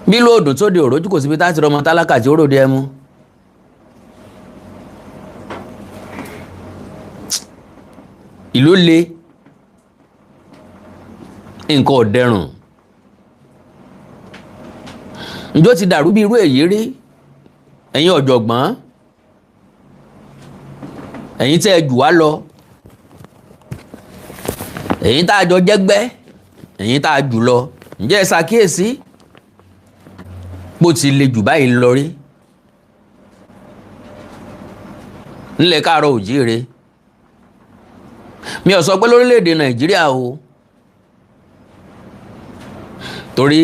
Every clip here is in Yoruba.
bí lóòdùn tó di òrójú kò síbi táti rọmọ tálákà tí ó ròde ẹmu. ìlú le nǹkan ọ̀dẹrùn ǹjọ́ ti dàrú bí irú èyí rí ẹ̀yin ọ̀jọ̀gbọ́n ẹ̀yin tẹ́ ẹ jù wá lọ ẹ̀yin tá a jọ jẹ́gbẹ́ ẹ̀yin tá a jù lọ ǹjẹ́ ẹ ṣàkíyèsí bó ti le jù báyìí lọ rí nílẹ̀ káàárọ̀ òjíire mi ò sọ pé lórílẹ̀‐èdè Nàìjíríà o torí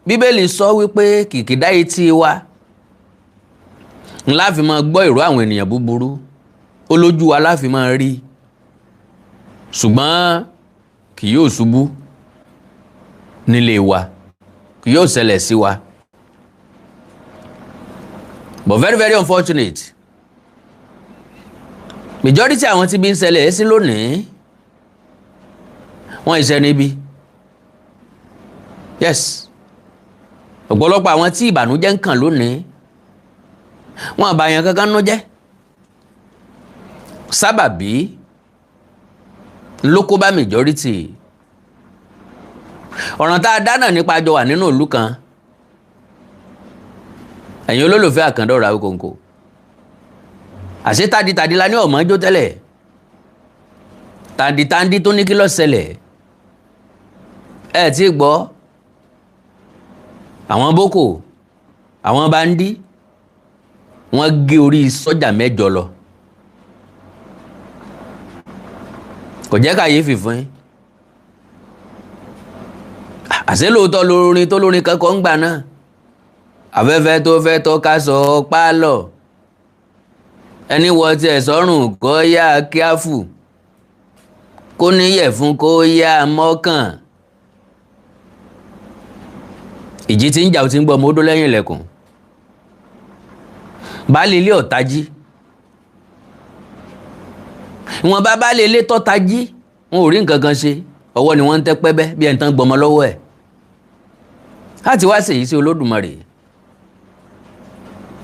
Bíbélì sọ wípé kìkìdá etí wa ńlá fi máa gbọ́ ìró àwọn ènìyàn búburú ó lójú wa láfi máa rí ṣùgbọ́n kì yóò ṣubú nílé wa kì yóò ṣẹlẹ̀ sí wa but very very unfortunate majority àwọn tí bí ń ṣẹlẹ̀ sí lónìí wọ́n iṣẹ́ níbi yes ọ̀pọ̀lọpọ̀ àwọn tí ìbànújẹ́ ń kàn lónìí wọ́n àbàyàn kankan nú jẹ́ sábàbí ló kó bá majority ọ̀ràn tá a dá náà nípa jọ wà nínú ìlú kan ẹ̀yin olólùfẹ́ Àkàndá Àwíkòǹkò àṣé taditadi la ní ọ̀mọ́jó tẹ́lẹ̀ tanditandi tó ní kí ló ṣẹlẹ̀ ẹ ti gbọ́ àwọn boko àwọn bandi wọ́n gé orí sọ́jà mẹ́jọ lọ kò jẹ́ kàyéfì fún yín àṣé lóòótọ́ lórin tó lórin kankan ń gbà náà afẹ́fẹ́ tó fẹ́ tó ká sọ pálọ̀ ẹni wọ tiẹ̀ sọ́rùn kó yá kíáfù kó níyẹ̀ fún kó yá mọ́kàn ìjì tí ń jà ó ti ń gbọ́ mọ́dó lẹ́yìn ilẹ̀kùn baálé ilé ọ̀tají ìwọ̀n bá baálé ilé tọ́tají wọn ò rí nǹkan kan ṣe ọwọ́ ni wọ́n ń tẹ́ pẹ́bẹ́ bí ẹni tán gbọmọ lọ́wọ́ ẹ̀ láti wá ṣèyí sí Olódùmarè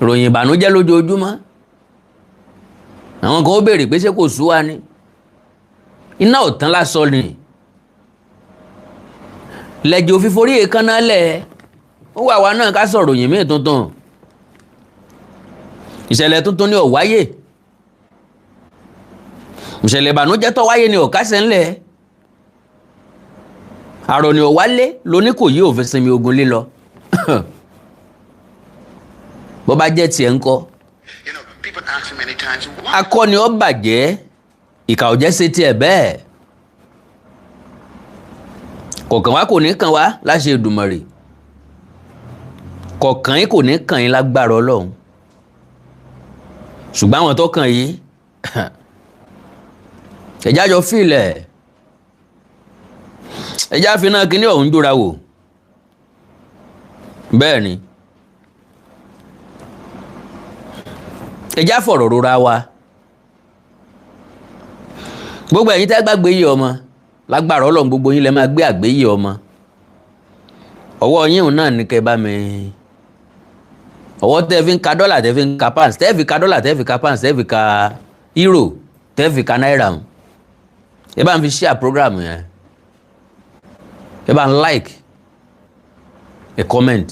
ròyìn ìbànújẹ́ lójoojúmọ́ àwọn kan ó béèrè pé ṣé kò sú wa ni iná ò tán lásán ni lẹ́jọ́ òfin forí èékánná lẹ̀ ó wà wá náà ká sọ̀rọ̀ òyìn míì tuntun ìṣẹ̀lẹ̀ tuntun ni ó wáyé ìṣẹ̀lẹ̀ ìbànújẹ́ tó wáyé ni ó kásẹ̀ ńlẹ̀ àrò ni ó wálé lóní kò yí òfin sinmi ogun lílọ bó bá jẹ́ tiẹ̀ ńkọ́ akọni ó bàjẹ́ ìkà ò jẹ́ ṣe tiẹ̀ bẹ́ẹ̀ kọ̀ọ̀kan wá kò ní kàn wá láṣẹ Èdùmàrè kọ̀ọ̀kan yín kò ní kàn yín lágbára Ọlọ́run ṣùgbọ́n àwọn tó kàn yìí ẹ̀já jọ fílẹ̀ ẹ̀já fi náà kíní ọ̀hún jóra wò bẹ́ẹ̀ ni ẹ̀já fọ̀rọ̀ rora wa gbogbo ẹ̀yin tẹ́ gbàgbé yìí ọmọ lágbára Ọlọ́run gbogbo yín lẹ máa gbé àgbéyé ọmọ ọwọ́ yín náà ní kẹ́ bá mi ọwọ́ tẹ́ fi ń ka dọ́là tẹ́ fi ń ka pounds tẹ́ fi ka dọ́là tẹ́ fi ka pounds tẹ́ fi ka euro tẹ́ fi ka náírà ẹ bá ń fi share program yẹn ẹ bá ń like ẹ comment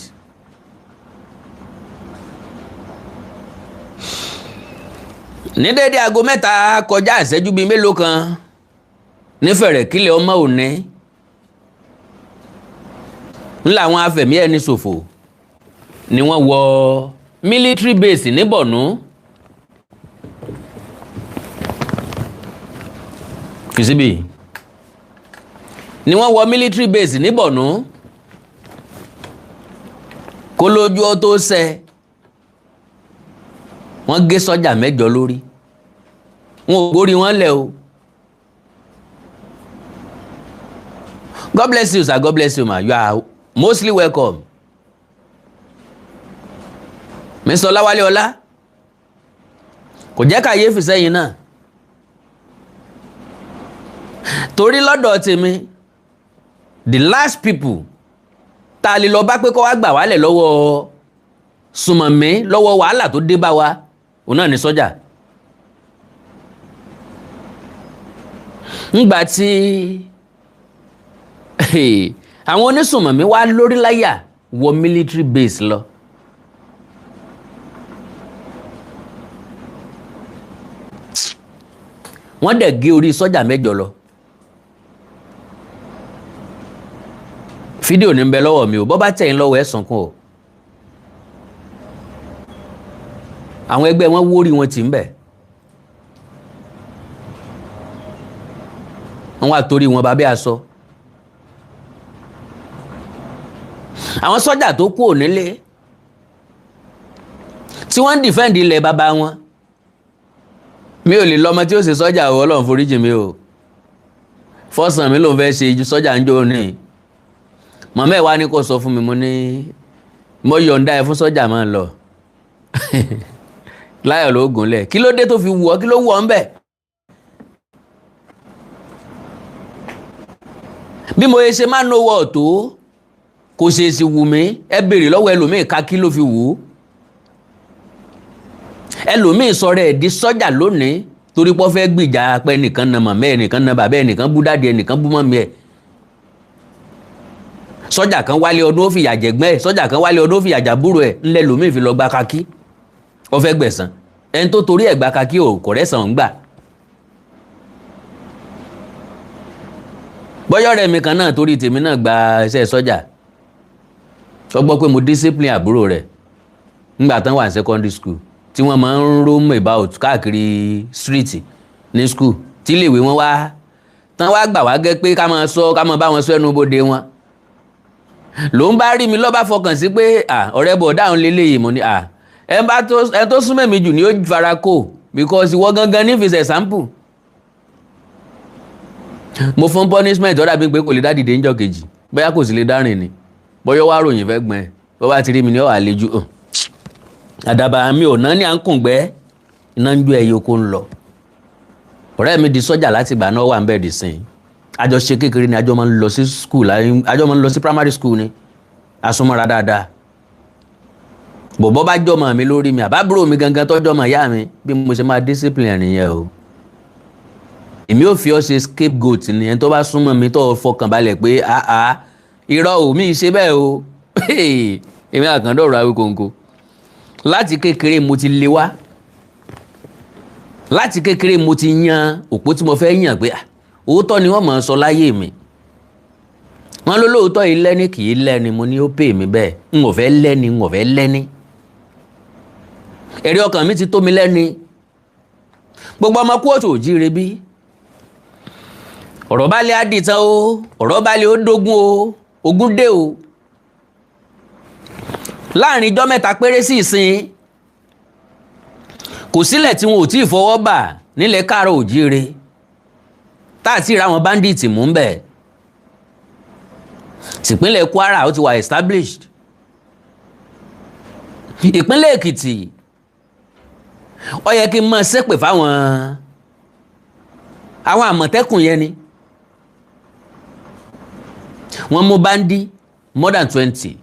ní déédéé aago 3 kọjá ìṣẹ́jú bíi mélòó kan nífẹ̀rẹ̀ kílẹ̀ ọmọ òní ńlá àwọn afẹ̀mí ẹni ṣòfò ni wọ́n wọ military base ní Borno kìsíbì ni wọ́n wọ military base ní Borno kó lójú ọ tó ṣẹ wọ́n gé sọ́jà 8 lórí wọn ò gbórí wọn lẹ̀ o. God bless you, sir. God bless you, ma. You are mostly welcome. Mr. Olawale Ọlá kò jẹ́ kàyéfì sẹ́yìn náà torí lọ́dọ̀ tèmi the last people ta lè lọ bá pé kó wá gbà wálẹ̀ lọ́wọ́ sùmọ̀mí lọ́wọ́ wàhálà tó dé bá wa òun náà ní sọ́jà. ńgbà tí àwọn onísùmọ̀mí wá lórí láyà wọ military base lọ. wọ́n dẹ̀ gé orí sọ́jà mẹ́jọ lọ. fídíò ní ń bẹ lọ́wọ́ mi ò bọ́ bá tẹ̀yìn lọ́wọ́ ẹ̀ sunkún o. àwọn ẹgbẹ́ wọn wórí wọn tì ń bẹ̀. wọ́n wá torí wọn bàbá aṣọ. àwọn sọ́jà tó kú nílé tí wọ́n ń dìfẹ́ǹdì ilẹ̀ bàbá wọn. mi ò lè lọ́mọ tí ó ṣe sọ́jà o, Ọlọ́run foríjì mi o. fọ́sàn mi ló ń fẹ́ ṣe sọ́jà ń jó ní. màmá ẹ̀ wá ní kó sọ fún mi, mo ní mo yọ̀ǹda ẹ fún sọ́jà máa ń lọ. láyọ̀ ló gúnlẹ̀, kí ló dé tó fi wù ọ́, kí ló wù ọ́ ń bẹ̀. bí mo ṣe máa ń nowó ọ̀tó kò ṣe é sì wù mí, ẹ béèrè lọ́wọ́ ẹlòmíì ká kí ló fi wù ú. ẹlòmíì sọ̀rọ̀ ẹ̀ di sọ́jà lónìí torí pé ó fẹ́ gbìjà pé ẹnìkan na màmá ẹnìkan na bàbá ẹnìkan bú dáàdì ẹnìkan bú mọ́mí ẹ̀. sọ́jà kan wálé ọdún ó fìyà jẹ̀gbẹ́ ẹ̀, sọ́jà kan wálé ọdún ó fìyà jàbúrò ẹ̀, ńlẹ̀ lòmíì fi lọ gba kakí ó fẹ́ gbẹ̀san. ẹni tó torí ẹ̀ gba kakí ò kò rẹ́sàn ń gbà. bọ́yọ̀ rẹ̀ mi kan náà torí tèmi náà gba iṣẹ́ sọ́jà. ó gbọ́ pé mo discipline àbúrò rẹ̀ nígbà tán wà ní secondary school tí wọ́n máa ń roam about káàkiri street ní school tí iléèwé wọn wá tán wá gbà wá gẹ́ pé ká máa bá wọn sọ ẹnu bodè wọn. ló ń bá rí mi ló bá fọkàn sí pé ọ̀rẹ́ bọ̀ dáhùn lélẹ́yìí mo ní ẹ tó súnmọ́ mi jù ni ó fara kó because ìwọ gangan ní fi ṣe sample. mo fún punishment ọ̀dà bíi pé kò lè dá dìde níjọ́ kejì bóyá kò sì lè dárìn ni bọ́yọ́ wá ròyìn fẹ́ gbọ́n ẹ̀ bọ́ bá ti rí mi ní ọ̀hà lẹ́jú àdàbà mi ò náà ní à ń kùn gbẹ́ iná ń ju ẹyẹ oko ń lọ. ọ̀rẹ́ mi di sọ́jà láti ìgbà náà wà ń bẹ̀ dì sìn. àjọṣe kékeré ni àjọ máa ń lọ sí school àjọ máa ń lọ sí primary school ni asúnmọ́ra dáadáa. bọ̀bọ́ bá jọmọ mi lórí mi àbábúrò mi gangan tó jọmọ ìyá mi bí mo ṣe máa discipline nìyẹn o. èmi ò fi ọ́ ṣe scapegoat ni ẹni tó bá súnmọ́ mi tó fọkàn balẹ̀ pé irọ́ ò mí ṣe bẹ́ẹ̀ o. èmi àkàndọ̀rọ̀ Awíkonko láti kékeré mo ti lé wá, láti kékeré mo ti yan òpó tí mo fẹ́ yàn pé òótọ́ ni wọ́n máa ń sọ láyé mi. wọ́n ló lóòótọ́ yìí lẹ́ni kì í lẹ́ni, mo ní ó pè mí bẹ́ẹ̀ n ò fẹ́ lẹ́ni n ò fẹ́ lẹ́ni. ẹ̀rí ọkàn mi ti tó mi lẹ́ni. gbogbo ọmọ kóòtù ò jíire bí. ọ̀rọ̀ bá lé àdìtàn o, ọ̀rọ̀ bá lé ó dógún o, ogún dé o. láàrin ijọ́ mẹ́ta péré sí ìsìn kò sílẹ̀ tí wọn ò tí ì fọwọ́ bà nílẹ̀ káàrọ̀ òjíire táàtì ra àwọn bandits mú ń bẹ̀. tìpínlẹ̀ Kwara ó ti wà established. ìpínlẹ̀ Èkìtì ó yẹ kí n máa ṣépè fáwọn àmọ̀tẹ́kùn yẹn ni. wọ́n mú bandi more than 20.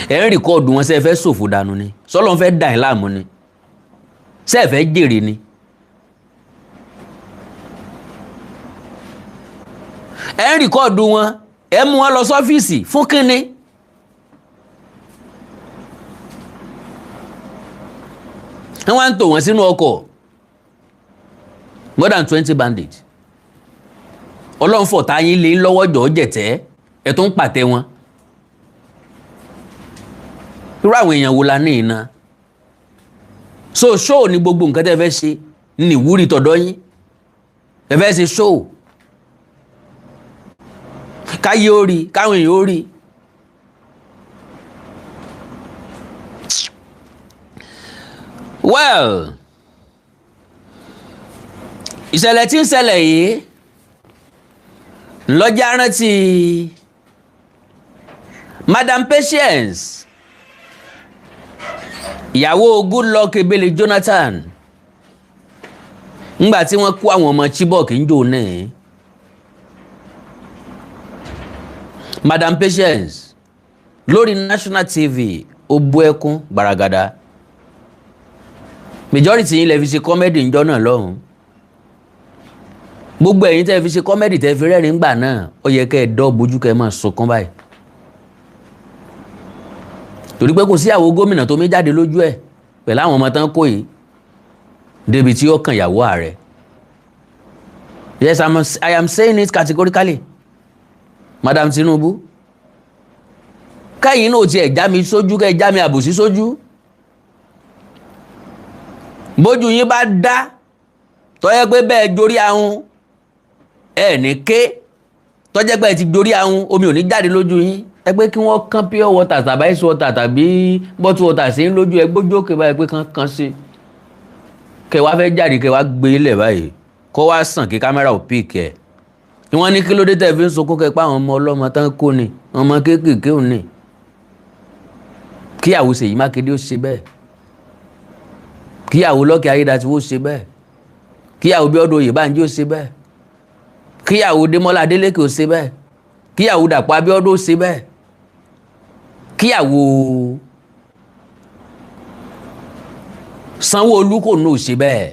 ẹ̀ ń rìkọ́ọ̀dù wọn ṣe fẹ́ ṣòfò dànù ni sọ́lọ́n fẹ́ dà ẹ́ láàmú ni ṣe fẹ́ jèrè ni. ẹ̀ ń rìkọ́ọ̀dù wọn ẹ̀ mú wọn lọ sọ́fíìsì fún kínní. wọ́n wá ń tò wọ́n sínú ọkọ̀ more than 20 bandits. ọlọ́run fọ̀tá yín lé lọ́wọ́ jọ̀ọ́ jẹ̀tẹ́ ẹ̀ tó ń pàtẹ wọn. irú àwọn èèyàn wo la ní iná. so show ni gbogbo nǹkan tẹ́ fẹ́ ṣe ní ìwúrí tọ̀dọ̀ yín ẹ fẹ́ ṣe show káyé ó rí káwọn èèyàn ó rí. well ìṣẹ̀lẹ̀ tí ń ṣẹlẹ̀ yìí ńlọ́jà rántí Madam Patience ìyàwó Goodluck Ebele Jonathan ńgbà tí wọ́n kó àwọn ọmọ Chibok ń jò náà Madam Patience lórí national TV ó bú ẹkún gbaragada. Majority yín lè fi ṣe comedy ńjọ́ náà lọ́hùn. Gbogbo ẹ̀yin tẹ́ fi ṣe comedy tẹ́ fi rẹ́rìn gbà náà ó yẹ kẹ́ ẹ dọ́ bójú kẹ́ ẹ máa sunkún báyìí. Torí pé kò sí àwọn gómìnà tó mí jáde lójú ẹ̀ pẹ̀lú àwọn ọmọ tán kó yìí débi tí ó kàn ìyàwó ààrẹ. Yes, I am saying it categorically. Madam Tinubu, káyìn náà tiẹ̀ já mi sójú kẹ́ já mi àbòsí sójú. Bójú yín bá dá tó yẹ pé bẹ́ẹ̀ dorí ahun ẹ̀ ní ké tó jẹ́ pé ẹ ti dorí ahun omi ò ní jáde lójú yín. Ẹ pé kí wọ́n kán pure water tàbí ice water tàbí bottle water sí lójú ẹ gbójú òkè báyìí pé kán sí. Kẹ wá fẹ́ jáde kẹ wá gbé ilẹ̀ báyìí kó wá sàn kí kámẹ́rà ò pík ẹ̀. Wọ́n ní kí ló dé tẹ́ fi ń sunkún kẹ pa àwọn ọmọ ọlọ́mọ tán kó ni ọmọ kéékèèké ò ní. Kíyàwó Ṣèyí Mákindé ó ṣe bẹ́ẹ̀. Kíyàwó Lọ́kì Ayédàtiwó ó ṣe bẹ́ẹ̀. Kíyàwó Bíọ́dún Oyèbánjí ó ṣe bẹ́ẹ̀. Kíyàwó Démọ́lá Adélékè ó ṣe bẹ́ẹ̀. Kíyàwó Dàpọ̀ Abíọ́dún ó ṣe bẹ́ẹ̀. Kíyàwó Sanwó-Olú kò ní ò ṣe bẹ́ẹ̀.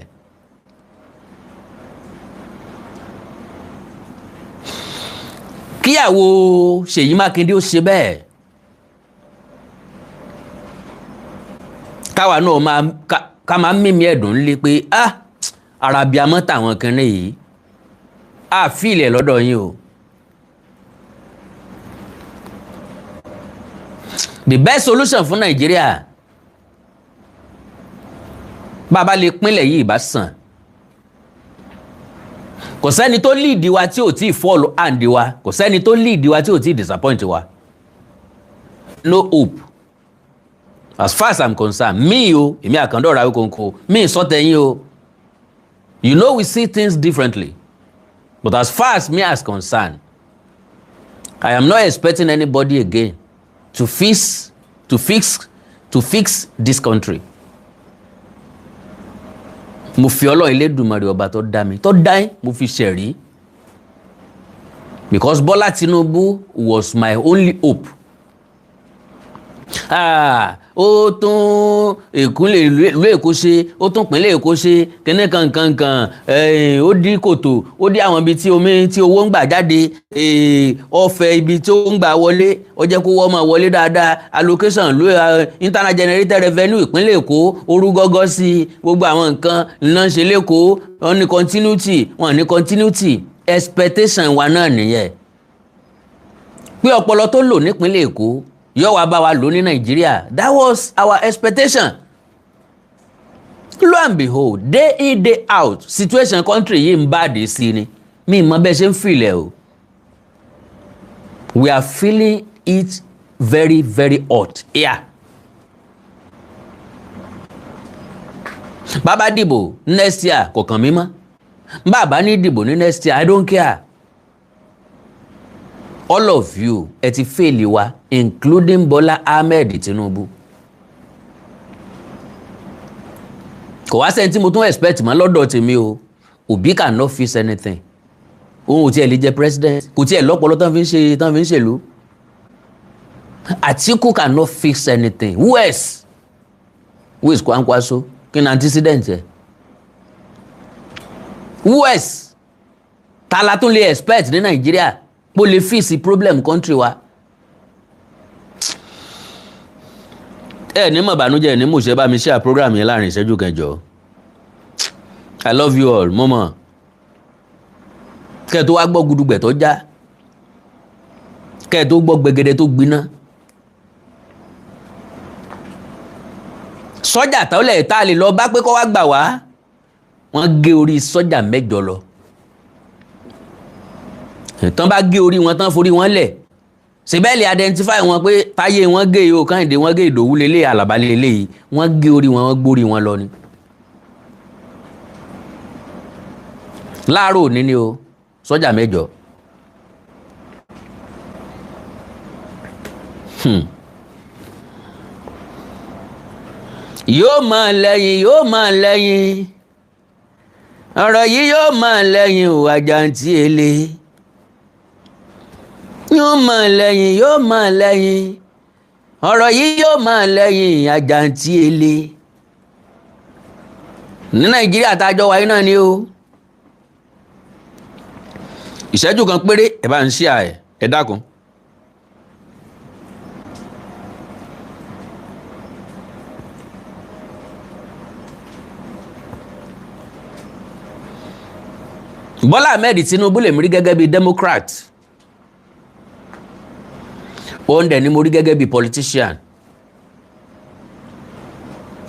Kíyàwó Ṣèyí Mákindé ó ṣe bẹ́ẹ̀. Káwa náà ká máa mímí ẹ̀dùn lé pé arabiamọ́ tàwọn kan yìí fílẹ̀ lọ́dọ̀ yín o. The best solution fún Nàìjíríà bàbá lè pínlẹ̀ yìí bá sàn. Kò sẹ́ni tó lead wa tí ò tí fall hand wa. Kò sẹ́ni tó lead wa tí ò tí disappoint wa. No hope. As far as I'm concerned, èmi Àkàndọ̀rọ̀ Awíkonko, sọ́tẹ̀yìn o. You know we see things differently. But as far as me as concerned, I am not expecting anybody again to fix this country. Mo fi Ọlọ́run Elédùmarè ọba tó dá mi tó dá yín mo fi ṣẹ̀rí. Because Bola Tinubu was my only hope. Ó tún ìkúnlẹ̀ ìlú Èkó ṣe, ó tún pínlẹ̀ Èkó ṣe, kíní kankan, ó dí kòtò, ó dí àwọn ibi tí owó ń gbà jáde, ọ̀fẹ́ ibi tí ó ń gbà wọlé, ó jẹ́ kó wọ́n máa wọlé dáadáa, allocation internal generated revenue ìpínlẹ̀ Èkó, orú gọ́gọ́ sí gbogbo àwọn nǹkan iná ṣe lẹ́kọ̀ọ́, wọ́n ní continuity, wọ́n ní continuity, expectation wa náà nìyẹn. Pé ọpọlọ tó lò nípínlẹ̀ Èkó yóò wá bá wa lò ní Nàìjíríà. That was our expectation. Lo and behold, day in day out situation country yìí ń bá dé sí ni. Mi mọ̀ bẹ́ẹ̀ ṣe ń feel o. We are feeling it very very hot. Bàbá dìbò next year kò kàn mí mọ́. Bàbá ní dìbò ní next year I don't care. All of you ẹ ti fail wa, including Bola Ahmed Tinubu. Kò wá sẹ́ni tí mo tún expect mọ́ lọ́dọ̀ tèmi o. Obi cannot fix anything. Òun ò tiẹ̀ lè jẹ president. Kò tiẹ̀ lọ́pọlọ tán fi ń ṣèlú. Atiku cannot fix anything. Who else? Who is Kwankwaso? Kí ni antecedent ẹ̀? Who else? Ta la tún lè expect ní Nàìjíríà? Mo lè fix problem country wa. Ní mọ̀ bànújẹ́ ní mo ṣe bá mi share program yẹn láàrin ìṣẹ́jú kẹjọ. I love you all, mọ́mọ́. Kẹ́ tó wá gbọ́ gudugbẹ̀ tó já. Kẹ́ tó gbọ́ gbẹgẹdẹ tó gbiná. Sọ́jà tọ́lẹ̀ tá lè lọ bá pé kó wá gbà wá. Wọ́n gé orí sọ́jà 8 lọ. Tán bá gé orí wọn tán forí wọn lẹ̀. Ṣèbẹ́ẹ̀lì identify wọn pé Táyé wọn gé o Kẹ́hìndé wọn gé Ìdòwú lélẹ̀ Àlàbá lélẹ̀ yìí. Wọ́n gé orí wọn gbórí wọn lọ ni. Láàárọ̀ òní ni o sọ́jà 8. Yóò máa lẹ́yìn ọ̀rọ̀ yìí yóò máa lẹ́yìn o àjàǹtí ele. yóò mọ̀ lẹ́yìn yóò mọ̀ lẹ́yìn ọ̀rọ̀ yìí yóò mọ̀ lẹ́yìn àjàǹtí ele ní Nàìjíríà tájọ́ wáyé náà ni o. ìṣẹ́jú kan péré ẹ bá ń ṣí ẹ dákun. Bọ́lá Ahmed Tinubu lèmi rí gẹ́gẹ́ bí Democrat òun dẹ̀ ni mo rí gẹ́gẹ́ bí politician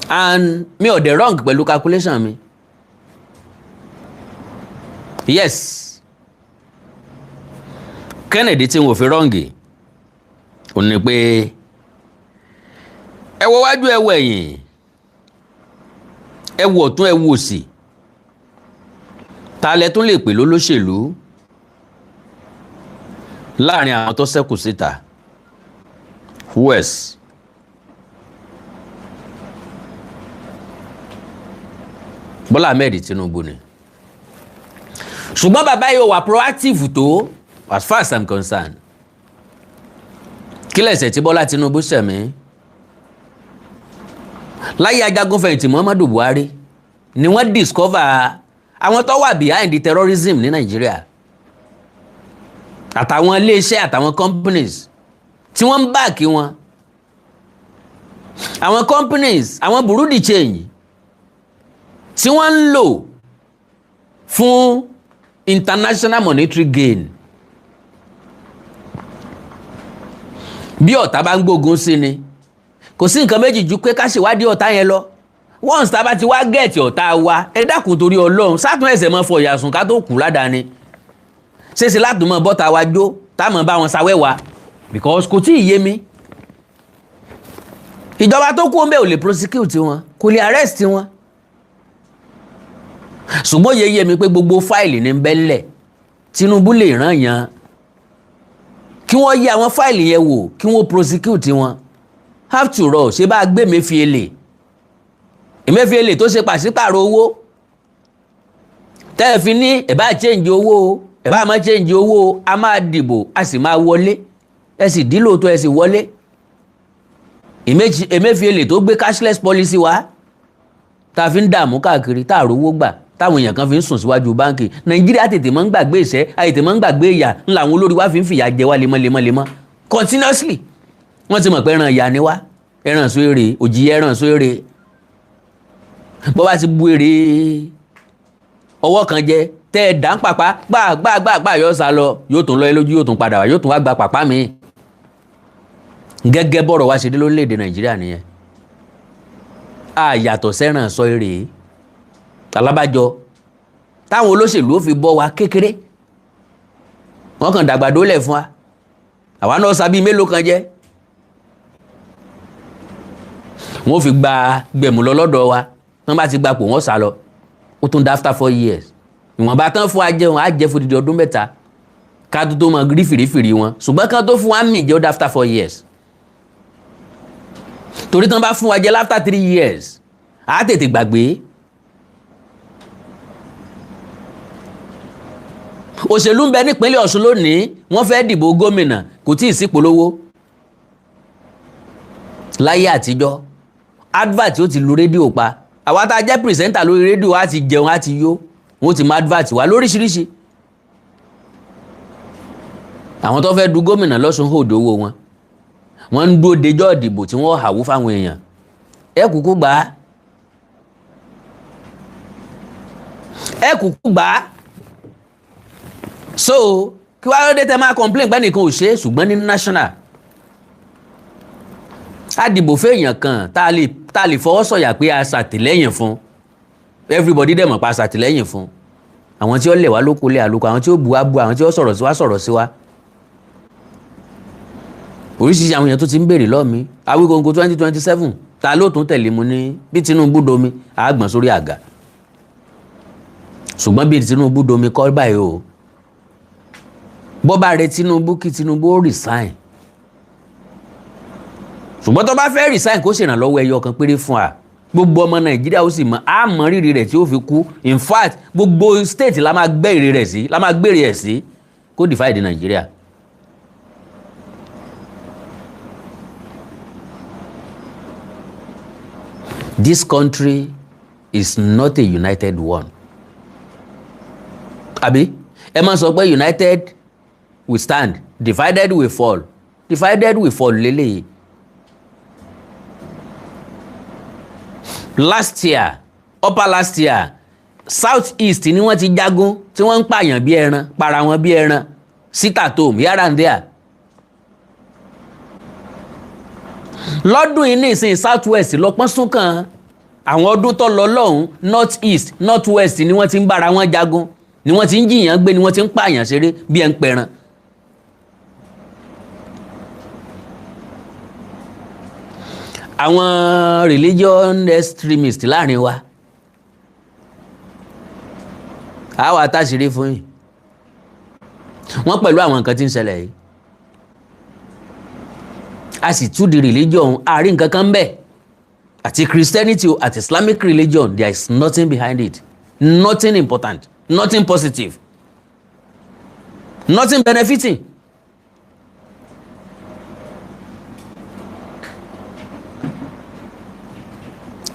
and mi ò dẹ̀ wrong pẹ̀lú calculation mi. Yes, Kennedy tí n ò fi wrong ò ní pé ẹ wo wájú ẹ wo ẹ̀yìn ẹ wo ọ̀tún ẹ wo òsì ta lẹ tún lè pè lólóṣèlú láàrin àwọn tó ṣẹ́kù síta. Who else? Bọ́lá Ahmed Tinubu ni. Ṣùgbọ́n bàbá yóò wà proactive tó as far as I'm concerned. Kí lẹ̀ṣẹ̀ tí Bọ́lá Tinubu ṣẹ̀ mí? Láyé ajagunfẹ̀yìntì Muhammadu Buhari ni wọ́n discover àwọn tó wà behind the terrorism ní Nàìjíríà. Àtàwọn iléeṣẹ́ àtàwọn companies tí wọ́n ń báàkì wọn. Àwọn companies, àwọn bureau de change tí wọ́n ń lò fún international monetary gain. Bí ọ̀tá bá ń gbógun sí ni, kò sí nǹkan méjì ju pé ká ṣèwádìí ọ̀tá yẹn lọ. Once tá bá ti wá gẹ̀ẹ́tì ọ̀tá wa, ẹ dákun torí Ọlọ́run, sátún ẹ̀sẹ̀ mọ́ fọ ìyàsùn ká tó kù ládàáni. Ṣéṣe látùn mọ́ bọ́ta wa jó, tá mọ́ bá wọn sáwẹ́wà, because kò tí ì yé mi. Ìjọba tó kú ọmọ ò lè prosecute wọn, kò lè arrest wọn. Ṣùgbọ́n yé mi pé gbogbo fáìlì ní bẹ́lẹ̀, Tinubu lè rán yàn. Kí wọ́n yẹ àwọn fáìlì yẹn wò, kí wọ́n prosecute wọn. After all, ṣe bá gbé Emefiele tó ṣe pàṣípàrọ̀ owó. Tẹ́ẹ̀ fi ní ẹ bá change owó, ẹ bá má change owó, a máa dìbò, a sì máa wọlé. Ẹ sì dí lóòótọ́ ẹ sì wọlé. Emefiele tó gbé cashless policy wá, tá fi ń dààmú káàkiri, tá rówó gbà, táwọn èèyàn kan fi ń sùn síwájú báńkì. Nàìjíríà tètè máa ń gbàgbé ìṣẹ́, àìtè máa ń gbàgbé ìyà, ńlá àwọn olórí wa fi ń fìyà jẹ wá lemọ́lemọ́. Continuously. Wọ́n ti mọ̀ pé ẹran ìyà ni wá, ẹran sọ èrè, òjì ẹran sọ èrè. Bọ́ bá ti bu èrè ọwọ́ kan jẹ, tẹ́ ẹ dá ń pàpá, gbà yóò sá lọ, yóò tún lọ lójú, yóò tún padà wá, yóò tún wá gba pàpá mi. Gẹ́gẹ́ bọ́rọ̀ wá ṣe dé lórílẹ̀‐èdè Nàìjíríà nìyẹn. A yàtọ̀ sẹ́ràn sọ èrè. Alábàjọ táwọn olóṣèlú ó fi bọ́ wa kékeré. Wọ́n kàn dàgbàdo lẹ̀ fún wa. Àwa náà sábì mélòó kan jẹ́. Wọ́n fi gba gbẹ̀mù lọ lọ́dọ̀ wa. Wọ́n bá ti gba pò wọ́n sá lọ. Ó tún dá after 4 years. Ìwọ̀nba tán fún wa jẹun, á jẹ fún dídí ọdún 3. Ká tó mọ rí fìrífìrí wọn. Ṣùgbọ́n kan tó fún wa mì jẹ́ ó dá after 4 years. Torí tán bá fún wa jẹ after 3 years. Á tètè gbàgbé. Òṣèlú ń bẹ nípínlẹ̀ Ọ̀ṣun lónìí, wọ́n fẹ́ dìbò gómìnà, kò tí ì sí polówó. Láyé àtijọ́, advert ó ti lu rédíò pa. Àwa tá jẹ́ pìrìsẹ́ńtà lórí rédíò á ti jẹun á ti yó. Wọ́n ti máa advert wá lóríṣiríṣi. Àwọn tó fẹ́ du gómìnà lọ́sùn hòdò owó wọn. Wọ́n ń dúró dejọ́ ìdìbò tí wọ́n hàwó fáwọn èèyàn. Ẹ kúkú gbà á. Ẹ kúkú gbà á. So, kí wá lóde tẹ máa complain pé nìkan ò ṣe, ṣùgbọ́n ní national. A dìbò fẹ́yàn kan tá a lè fọwọ́ sọ̀yà pé a ṣàtìlẹ́yìn fún. Everybody dẹ̀ mọ̀ pa ṣàtìlẹ́yìn fún. Àwọn tí ó lẹ̀ wá lóko lé àlòkù, àwọn tí ó bu wá bu, àwọn tí ó sọ̀rọ̀ sí wa. Oríṣiríṣi àwọn èèyàn tó ti ń béèrè lọ́ọ̀ mi. Awíkonko 2027 ta ló tún tẹ̀lé mu ní bí Tinubu domi àgbọ̀n sórí àga. Ṣùgbọ́n bí Tinubu domi kọ́ báyìí o. Bọ́ bá rẹ Tinubu kí Tinubu ó resign. Ṣùgbọ́n tó bá fẹ́ resign kó ṣèrànlọ́wọ́ ẹyọ kan péré fún wa. Gbogbo ọmọ Nàìjíríà ó sì mọ̀ á mọ rírì rẹ̀ tí ó fi kú. In fact, gbogbo state la máa gbé èrè rẹ̀ sí, la máa gbé èrè ẹ̀ sí kó divide Nàìjíríà. This country is not a united one. Àbí ẹ máa sọ pé united we stand, divided we fall. Divided we fall lélẹ́yìí. Upper last year, south east ni wọ́n ti jagun tí wọ́n ń pààyàn bí ẹran, para wọn bí ẹran, sit at home, here and there. Lọ́dún yìí ní ìsìn south west lọ́pọ́n sún kan àwọn ọdún tó lọ lọ́hùn north east north west ni wọ́n ti ń bára wọn jagun, ni wọ́n ti ń jìyàn gbé, ni wọ́n ti ń pààyàn ṣeré bí ẹ ń pẹran. Àwọn religion extremist láàrin wa àwa àtàṣírí fún yìí wọ́n pẹ̀lú àwọn nǹkan tí ń ṣẹlẹ̀ yìí a sì tú di religion àárín nǹkan kan bẹ́ẹ̀ àti Christianity àti Islamic religion there is nothing behind it, nothing important, nothing positive, nothing benefiting.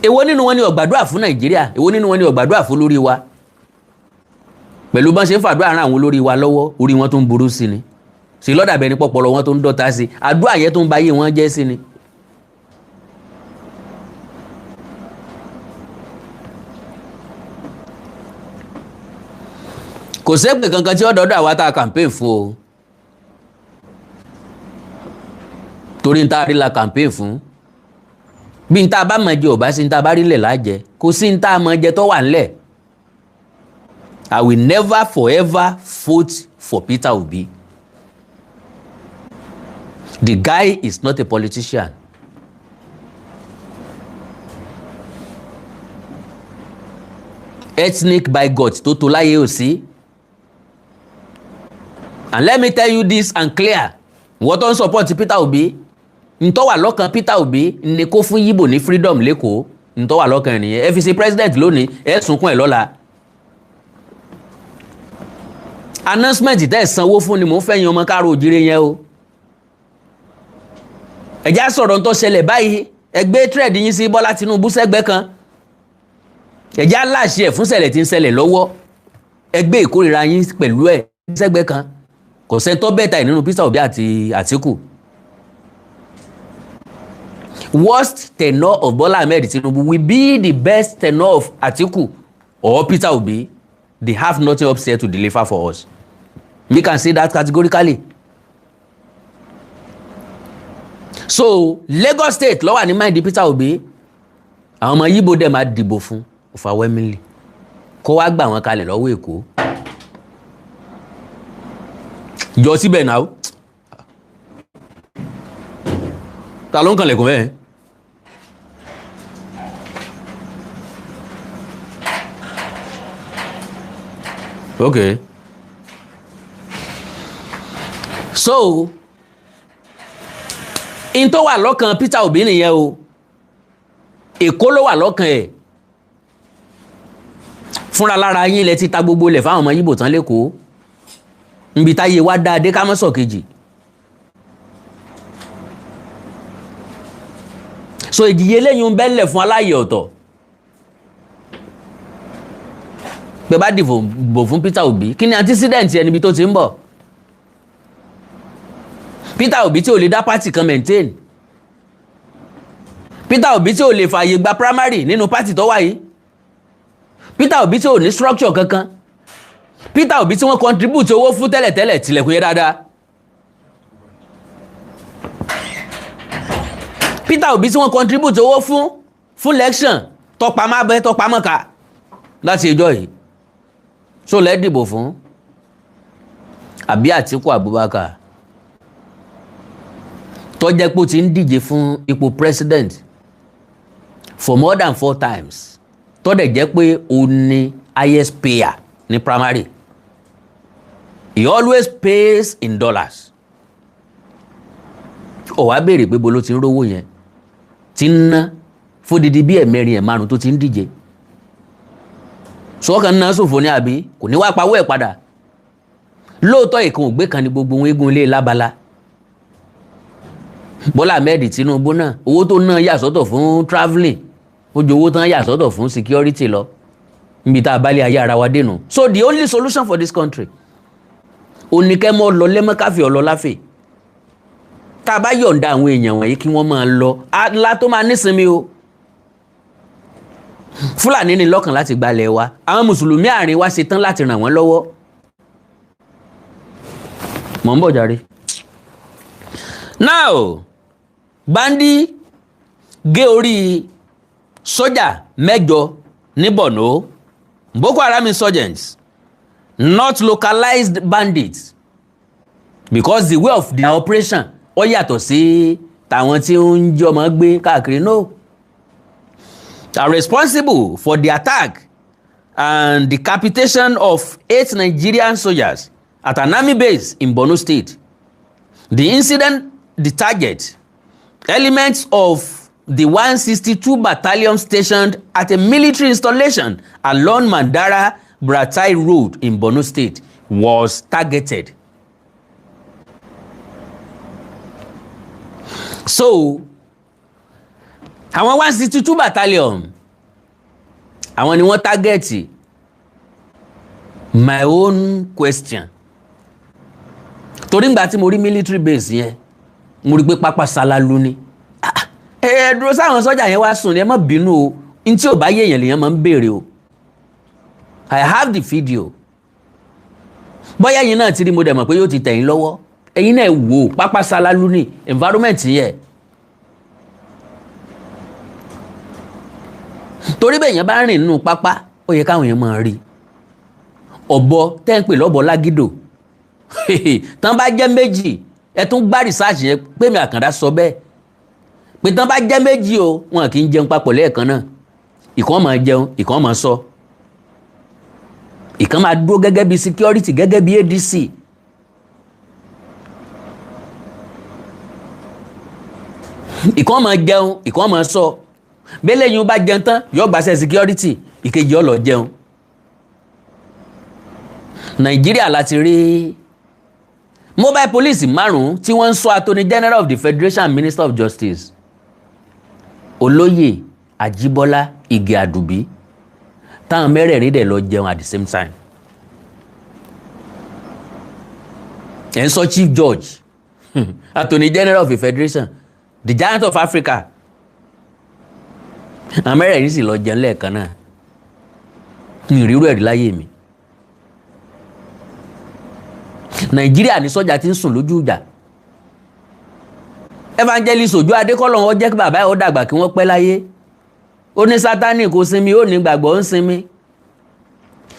Èwo nínú wọn ni ó gbàdúrà fún Nàìjíríà, èwo nínú wọn ni ó gbàdúrà fún olórí wa? Pẹ̀lú bọ́n ṣe ń fàdúrà ran àwọn olórí wa lọ́wọ́, orí wọn tó ń burú sí ni. Sí lọ́dà bẹ́ẹ̀ ni pọ̀pọ̀lọ wọn tó ń dọ́ta sí, àdúrà yẹn tó ń bayé wọn jẹ́ sí ni. Kò sẹ́pẹ̀ kankan tí ó dọ́dọ̀ àwa tá a campaign fún o. Torí ń tá a rí la campaign fún. Bí n tá a bá mọ̀ jẹ ò bá sí n tá a bá rí lẹ̀ lájẹ, kò sí n tá a mọ̀ jẹ tó wà ńlẹ̀. I will never forever vote for Peter Obi. The guy is not a politician. Ethnic bigot tó tó láyé ò sí. And let me tell you this and clear. Wọ́n tó ń support Peter Obi. Ntọ́ wà lọ́kàn Peter Obi ní kó fún Yíbò ní freedom lẹ́kọ̀ọ́. Ntọ́ wà lọ́kàn ènìyàn. Ẹ fi ṣe president lónìí, ẹ sunkún ẹ̀ lọ́la. Announcement tẹ́ ẹ̀ sanwó fún ni mò ń fẹ́ yan ọmọ káàró òjìrè yẹn o. Ẹ̀já sọ̀rọ̀ ń tó ṣẹlẹ̀ báyìí, ẹgbẹ́ trade yín sí Bọ́lá Tinubu sẹ́gbẹ́ kan. Ẹ̀já láṣẹ ẹ̀ fún ṣẹlẹ̀ tí ń ṣẹlẹ̀ lọ́wọ́. Ẹgbẹ́ ìkórìíra yín pẹ̀lú ẹ̀ sẹ́gbẹ́ kan. Kò sẹ́ńtọ́ bẹ́ẹ̀ta nínú Peter Obi àti Àtíkù. Worst tenure of Bola Ahmed Tinubu will be the best tenure of Atiku or Peter Obi. They have nothing upstairs to deliver for us. We can say that categorically. So Lagos State ló wà ní mind Peter Obi. Àwọn ọmọ Yíbò dẹ̀ máa dìbò fún overwhelmingly. Kó wá gbà wọ́n kalẹ̀ lọ́wọ́ Èkó. Jọ síbẹ̀ náà. Ta ló ń kanlẹ̀kùn bẹ́ẹ̀? Okay. So, in tó wà lọ́kàn Peter Obi nìyẹn o. Èkó ló wà lọ́kàn ẹ̀. Fúnra lára yín lẹ ti ta gbogbo lẹ̀ fáwọn ọmọ Yíbò tán lẹ́kọ̀ọ́. Nbi táyé wá dáadé ká mọ́ sọ kejì. So ìdíyẹ lẹ́yìn bẹ́lẹ̀ fún aláyè ọ̀tọ̀. Pé bá dìbò fún Peter Obi, kí ni antecedent ẹni bí tó ti ń bọ̀? Peter Obi tí ò lè dá party kan maintain. Peter Obi tí ò lè fààyè gba primary nínú party tó wà yìí. Peter Obi tí ò ní structure kankan. Peter Obi tí wọ́n contribute owó fún tẹ́lẹ̀tẹ́lẹ̀ tilẹ̀kùn yẹ dáadáa. Peter Obi tí wọ́n contribute owó fún election tọpamọ́ abẹ́ tọpamọ́ ká láti ẹjọ́ yìí. So lẹ́ dìbò fún àbí Àtíkù Abubakar tó jẹ́ pé ó ti ń díje fún ipò president for more than 4 times tó dẹ̀ jẹ́ pé ó ní highest payer ní primary. He always pays in dollars. Ó wá béèrè pé bó ló ti ń rówó yẹn tí ń ná fódìdí bí ẹ̀mẹ́rin ẹ̀márùn tó ti ń díje. Sọ́kàn náà ṣòfò ní àbí kò ní wá pawó ẹ̀ padà. Lóòótọ́ ìkan ògbé kan ní gbogbo ohun eégún ilé lábala. Bọ́lá Ahmed Tinubu náà owó tó ná yà sọ́tọ̀ fún travelling ó ju owó tán yà sọ́tọ̀ fún security lọ níbi tá a bá lé ayé ara wa dénú. So the only solution for this country oníkẹ́ mọ́ lọ lẹ́mọ́káfẹ́ ọlọ́láfẹ́ tá a bá yọ̀ǹda àwọn èèyàn wọ̀nyí kí wọ́n máa lọ alá tó máa nísinmi o. Fúlàní ní lọ́kàn láti gbalẹ̀ wa, àwọn mùsùlùmí àárín wa ṣe tán láti ràn wọ́n lọ́wọ́. Mò ń bọ̀ jàre. Now Bandi gé orí sójà mẹ́jọ ní Borno. Boko Haram insurgents, not localized bandits, because the way of their operation ó yàtọ̀ sí tàwọn tí ó ń jẹ́ ọmọ gbé káàkiri. No, are responsible for the attack and decapitation of 8 Nigerian soldiers at an army base in Borno State. The incident, the target, elements of the 162 battalion stationed at a military installation along Mandara Bratai Road in Borno State was targeted. So, àwọn 162 battalion, àwọn ni wọ́n target. My own question. Torí ngbà tí mo rí military base yẹn, mo rí pé pápá Salalu ni. Dúró sáwọn sọ́jà yẹn wá sùn ní ẹ má bínú o, n tí ò bá yé èèyàn lèèyàn máa ń béèrè o. I have the video. Bóyá ẹ̀yin náà ti rí mo dẹ̀ mọ̀ pé yóò ti tẹ̀yìn lọ́wọ́. Ẹ̀yin náà wò pápá Salalu ni environment yẹn. Torí bẹ́ẹ̀ yẹn bá rìn nínú pápá ó yẹ káwọn èèyàn máa rí. Ọ̀bọ tẹ́ ń pè lọ́bọ lágídò. Tán bá jẹ́ méjì ẹ tún gbá research yẹn pé mi Àkàndá sọ bẹ́ẹ̀. Pé tán bá jẹ́ méjì o wọn kì í jẹun papọ̀ lẹ́ẹ̀kan náà. Ìkan máa jẹun, ìkan máa sọ. Ìkan máa dúró gẹ́gẹ́ bí security, gẹ́gẹ́ bí ADC. Ìkan máa jẹun, ìkan máa sọ. Bẹ́lẹ̀ yìí ó bá jẹun tán yóò gbàṣẹ security, ìkejì ó lọ jẹun. Nàìjíríà láti rí mobile police 5 tí wọ́n ń ṣọ́ Attorney General of the Federation and Minister of Justice. Olóyè Ajíbọ́lá Ige Àdùbí táwọn mẹ́rẹ̀ẹ̀rin dẹ̀ lọ jẹun at the same time. Ẹ̀ ń sọ Chief Judge Attorney General of the Federation, the Giant of Africa. Àwọn mẹ́rẹ̀ẹ̀rin sì lọ jẹun lẹ́ẹ̀kan náà. Mi ò rí irú ẹ̀rí láyé mi. Nàìjíríà ní sọ́jà tí ń sùn lójú ìjà. Evangelist Òjó Adékọ́lọ̀ wọn jẹ́ kí bàbá ẹ̀ ó dàgbà kí wọ́n pẹ́ láyé. Ó ní Sátánì kò sinmi, ó ní gbàgbọ́ ń sinmi.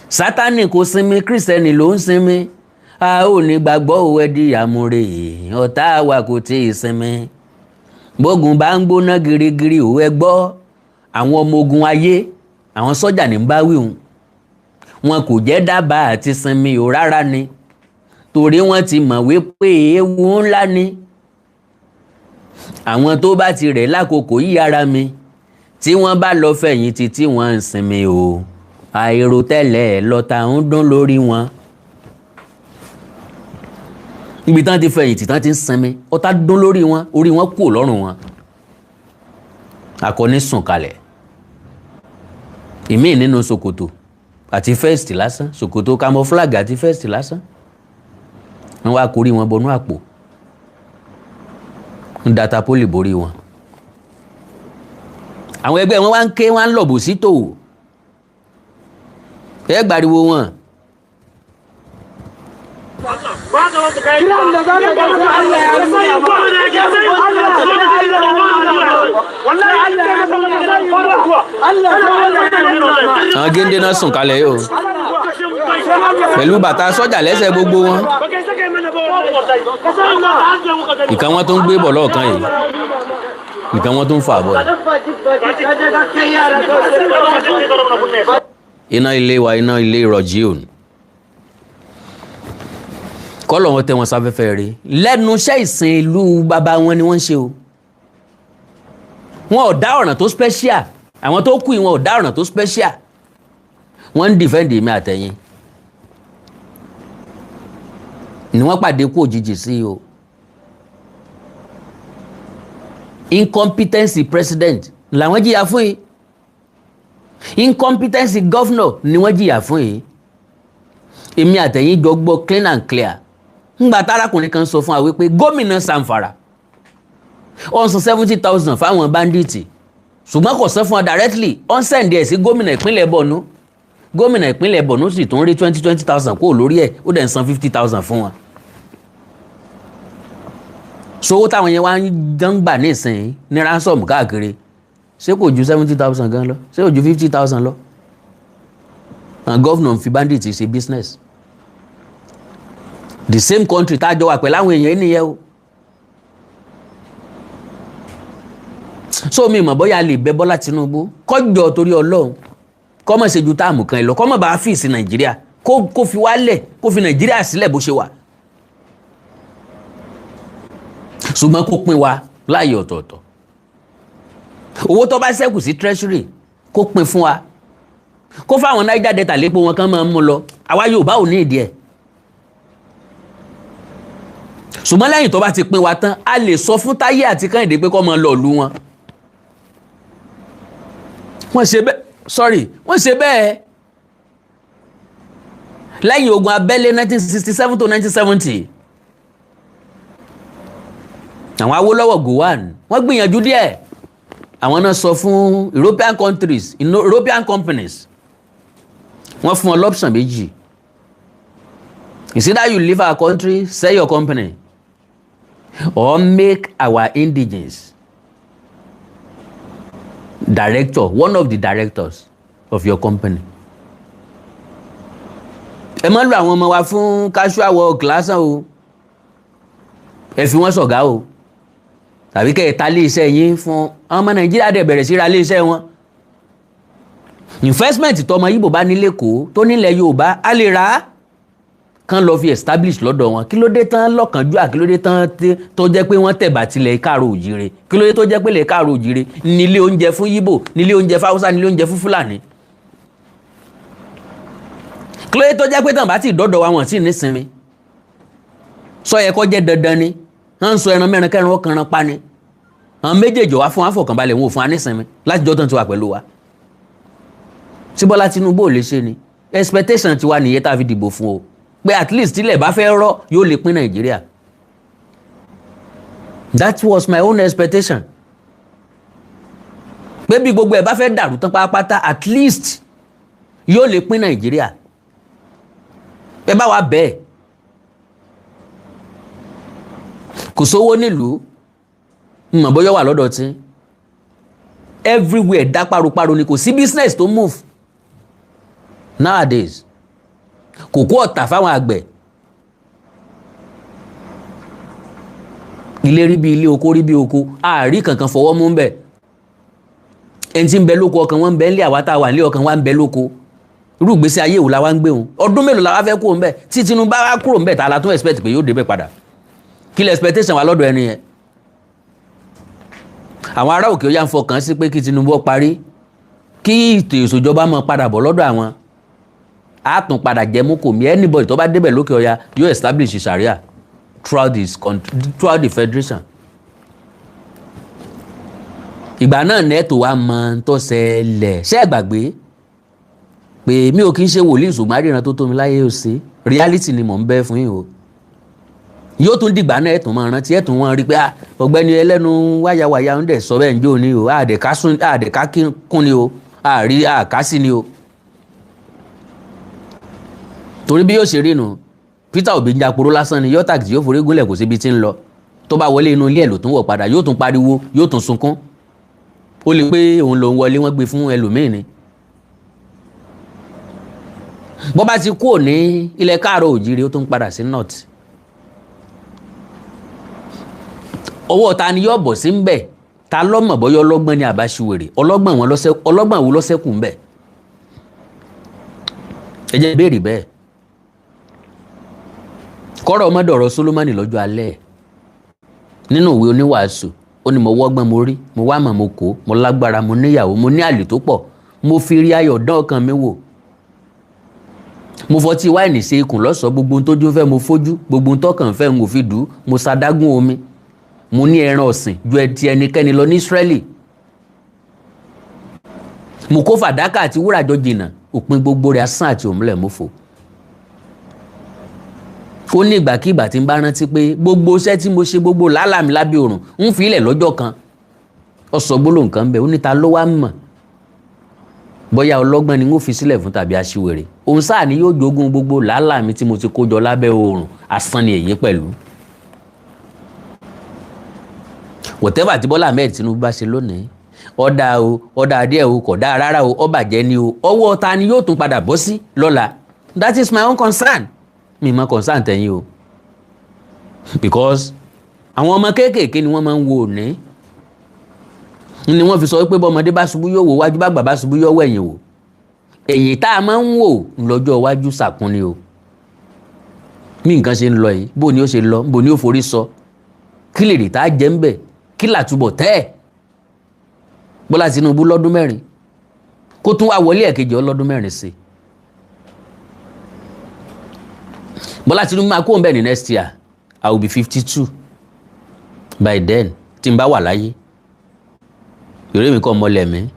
Sátánì kò sinmi, Kírísítẹ́nì ló ń sinmi. A ó ní gbàgbọ́ òwe di àmúre, ọ̀tá wa kò tí ì sinmi. Bógun bá ń gbóná girigiri òwe gbọ́. Àwọn ọmọ ogun ayé, àwọn sọ́jà ní bá wíhun. Wọn kò jẹ́ dábàá àti sinmi ò rárá ni. Torí wọ́n ti mọ̀ wípé ewu ńlá ni. Àwọn tó bá ti rẹ̀ lákòókò yí ara mi, tí wọ́n bá lọ fẹ̀yìntì tí wọ́n ń sinmi o, àìrò tẹ́lẹ̀ lọ́ta ń dún lórí wọn. Ibi tán ti fẹ̀yìntì tán ti ń sinmi, ọ̀tá dún lórí wọn, orí wọn kúrò lọ́rùn wọn. Akọni sùn kalẹ̀. Ìmíì nínú ṣòkòtò àti vest lásán, ṣòkòtò camouflage àti vest lásán. Wọ́n wá korí wọn bọnú àpò. Ń data pólì borí wọn. Àwọn ẹgbẹ́ wọn wá ń ké wọ́n ń lọ̀bù sí tòwò. Ẹ gbàriwo wọn. Àwọn géńdé náà sùn kalẹ̀ yóò. Pẹ̀lú bàtà sọ́jà lẹ́sẹ̀ gbogbo wọn. Ìkan wọn tó ń gbé bọ̀ lọ́ọ̀kan yìí. Ìkan wọn tó ń fà bọ̀. Iná ilé wa, iná ilé ìrọ̀jì òun. Kọ́lọ̀ wọn tẹ́ wọn sáfẹ́fẹ́ rí. Lẹ́nu iṣẹ́ ìsìn ìlú bàbá wọn ni wọ́n ń ṣe o. Wọn ò dá ọ̀ràn tó special. Àwọn tó kù wọn ò dá ọ̀ràn tó special. Wọ́n ń defend mi àtẹ̀yìn. Ni wọ́n pàdé kú òjijì sí o. Incompetency president làwọn jìyà fún yìí. Incompetency governor ni wọ́n jìyà fún yìí. Èmi àtẹ̀yìn jọ gbọ́ clean and clear. Ńgbà tárakùnrin kan sọ fún wa wípé gómìnà Zamfara ó ń san 70,000 fáwọn bandits, ṣùgbọ́n kò san fún wọn directly, ó ń send ẹ̀ sí gómìnà ìpínlẹ̀ Borno. Gómìnà ìpínlẹ̀ Borno sì tún rí 20,000 kúrò lórí ẹ̀, ó dẹ̀ ń san 50,000 fún wọn. Sowó táwọn yẹn wá ń gbà nísìnyí ní ransom káàkiri, ṣé kò ju 70,000 gan lọ? Ṣé kò ju 50,000 lọ? And governor fi bandits ṣe business. The same country tájọ wà pẹ̀lú àwọn èèyàn nìyẹn o. So mi mọ̀ bóyá lè bẹ Bọ́lá Tinubu kọjọ torí Ọlọ́run kó má ṣe ju táàmù kan lọ, kó má bàa fìsì Nàìjíríà, kó fi wálẹ̀, kó fi Nàìjíríà sílẹ̀ bó ṣe wà. Ṣùgbọ́n kó pín wa láàyè ọ̀tọ̀ọ̀tọ̀. Owó tó bá ṣẹ́kù sí treasury kó pín fún wa, kó fáwọn Niger Delta lépo wọn kan máa ń mú lọ, àwa Yorùbá ò ní ìdí ẹ̀. Ṣùgbọ́n lẹ́yìn tó bá ti pín wa tán, a lè sọ fún Táyé àti Kẹ́hìndé pé kó máa lọ ìlú wọn. Wọ́n ṣe bẹ́ẹ̀ lẹ́yìn ogun abẹ́lé 1967 to 1970. Àwọn Awólọ́wọ̀ Gowon wọ́n gbìyànjú díẹ̀. Àwọn náà sọ fún European countries, European companies, wọ́n fún wọn l'option méjì. It's either you leave our country, sell your company, or make our indigenes director, one of the directors of your company. Ẹ má lo àwọn ọmọ wa fún casual work lásán o. Ẹ fi wọ́n ṣọ̀gá o. Tàbí kẹ́ ẹ ta ilé iṣẹ́ yín fún ọmọ Nàìjíríà dẹ̀ bẹ̀rẹ̀ sí ra ilé iṣẹ́ wọn. Investment tọmọ Ìgbò bá nílé kó tó nílẹ̀ Yorùbá a lè rà kán lọ fi establish lọ́dọ̀ wọn. Kí ló dé tán lọ́kànjúà, kí ló dé tán tó jẹ́ pé wọ́n tẹ̀bà tilẹ̀ Káàárọ̀ Oòjíire, kí ló dé tó jẹ́ pé ilẹ̀ Káàárọ̀ Oòjíire nílé oúnjẹ fún Ìgbò, nílé oúnjẹ fún Haúsá, nílé oúnjẹ fún Fúlàní. Kí ló dé tó jẹ́ pé tàn bá ti dọ́dọ̀ wa wọ́n sì ní sinmi. Sọ yẹ kó jẹ́ dandan ni, wọ́n ń sọ ẹran mẹ́rin kẹrin wọ́n kanran pa ni. Àwọn méjèèjì wá fún àfọ̀kànbalẹ̀ wọn ò fún anísinmi láti jọ́ tán ti wà pẹ̀lú wa. Tí Bọ́lá Tinubu ò lè ṣe ni expectation tiwa nìyẹn tá a fi dìbò fún o, pé at least tílẹ̀ bá fẹ́ rọ́ yóò lè pín Nàìjíríà. That was my own expectation. Pé bí gbogbo ẹ̀ bá fẹ́ dàrú tán pátápátá at least yóò lè pín Nàìjíríà. Ẹ bá wa bẹ́ẹ̀. Kò sówó nílùú, mọ̀ bóyá wà lọ́dọ̀ tí. Everywhere dá paru-paru ni, kò sí business tó move. Nowadays, kòkó ọ̀tà fáwọn àgbẹ̀. Ilé rí bí ilé, oko rí bí oko, àárí kankan fọwọ́ mú ń bẹ̀. Ẹni tí ń bẹ lóko ọkàn wọn ń bẹ ń lé, àwa tá a wà nílé ọkàn wa ń bẹ lóko. Irú ìgbésí ayé wo la wá ń gbé wọn? Ọdún mélòó la wá fẹ́ kúrò ń bẹ̀? Tí Tinubu bá wá kúrò ń bẹ̀, ta la tún expect pé yóò débẹ̀ padà? Kí lẹ expectation wa lọ́dọ̀ ẹni yẹn? Àwọn ará òkè Ọya ń fọkàn sí pé kí Tinubu parí, kí ètò ìṣèjọba máa padà bọ̀ lọ́dọ̀ àwọn. A tún padà jẹ mú kò mí, anybody tó bá débẹ̀ lókè Ọya yóò establish sharia throughout this country, throughout the federation. Ìgbà náà nẹ́ẹ̀tò wa mọ tó ṣẹlẹ̀. Ṣé ẹ gbàgbé pé mi ò kí ń ṣe wòlíì ṣùgbọ́n àríran tó tó mi láyé ó ṣe reality ni mò ń bẹ́ fún yín o. Yóò tún dìgbà náà ẹ̀tún máa rántí, ẹ̀tún wọn rí pé ọ̀gbẹ́ni ẹlẹ́nu wáyàwáyà ń dẹ̀ sọ bẹ́ẹ̀ ń jó ni o, àdẹ̀ká kún ni o, àrí àkásí ni o. Torí bí yóò ṣe rí nu, Peter Obi ń japoró lásán ni, yóò tàgì yóò forí gúnlẹ̀ kò síbi tí ń lọ. Tó bá wọlé inú ilé ẹ̀ ló tún wọ̀ padà, yóò tún pariwo, yóò tún sunkún. Ó lè pé òun lòún wọlé, wọ́n gbé fún ẹlòmíì ni. Bọ́ bá ti kúrò ní ilẹ̀ Káàárọ̀ Oòjíire ó tún padà sí north. Ọwọ́ ta ni yóò bọ̀ sí ń bẹ̀? Ta lọ́mọ̀ bọ́yọ́ ọlọ́gbọ́n ni àbáṣiwèrè? Ọlọ́gbọ́n wo lọ́sẹ̀kù ń bẹ̀? Ẹ jẹ́ béèrè bẹ́ẹ̀. Kọ́rọ̀ ọmọdọ̀rọ̀ Solomoni lọ́jọ́ alẹ́ nínú ìwé oníwàásù, ó ní mo wọ́gbọ́n mo rí, mo wá mọ̀ mo kó, mo lágbára, mo níyàwó, mo ní àlè tó pọ̀, mo fi rí ayọ̀ dán ọkàn mi wò. Mo fọtí wáìnì ṣe ikùn lọ́sọ̀ọ́, gbogbo ohun tójú fẹ́ mo fojú, gbogbo ohun tọkàn fẹ́ mo fi dùn, mo ṣadágún omi. Mo ní ẹran ọ̀sìn ju ti ẹnikẹ́ni lọ ní Ísírẹ́lì. mo kó fàdákà àti wúrà jọ jìnnà òpin gbogbo rẹ̀ asán àti òmùlẹ̀ mọ́fò. ó ní ìgbàkígbà tí n bá rántí pé gbogbo iṣẹ́ tí mo ṣe gbogbo làálàá mi lábẹ́ òrùn ń fi ilẹ̀ lọ́jọ́ kan ó sọ gbólóhùn kan bẹ́ẹ̀ ó ní ta ló wá mọ̀ bóyá ọlọ́gbọ́n ni n ó fi sílẹ̀ fún tàbí aṣiwèrè òun sáà ni yóò jogún gbogbo làálàá mi tí mo ti kó jọ lábẹ́ òrùn asán ni èyí pẹ̀lú. whatever tí Bọ́lá Ahmed Tinubu bá ṣe lónìí ọ̀dà o ọ̀dà díẹ̀ o kò dáa rárá o ó bàjẹ́ ni o ọwọ́ ta ni yóò tún padà bọ́ sí lọ́la that is my own concern mi mọ concern tẹ̀yìn o because àwọn ọmọ kéékèèké ni wọ́n máa ń wo òní ni wọ́n fi sọ pé bọ́mọdé bá ṣubú yóò wò wájú bá bàbá ṣubú yóò wẹ̀yìn wò èyí tá a máa ń wò lọ́jọ́ iwájú sàkún ni o bí nǹkan ṣe ń lọ yìí bó ni ó ṣe lọ bó ni ó forí sọ kí lè rí tá a jẹ́ ń bẹ̀ kí làtúbọ̀ tẹ́ ẹ̀ Bọ́lá Tinubu lọ́dún mẹ́rin kó tún wá wọlé ẹ̀kejì ọlọ́dún mẹ́rin sí Bọ́lá Tinubu máa kó ń bẹ̀ ní next year I will be 52 by then tí n bá wà láyé yorùbá mi kọ́ mọ́lẹ̀ mi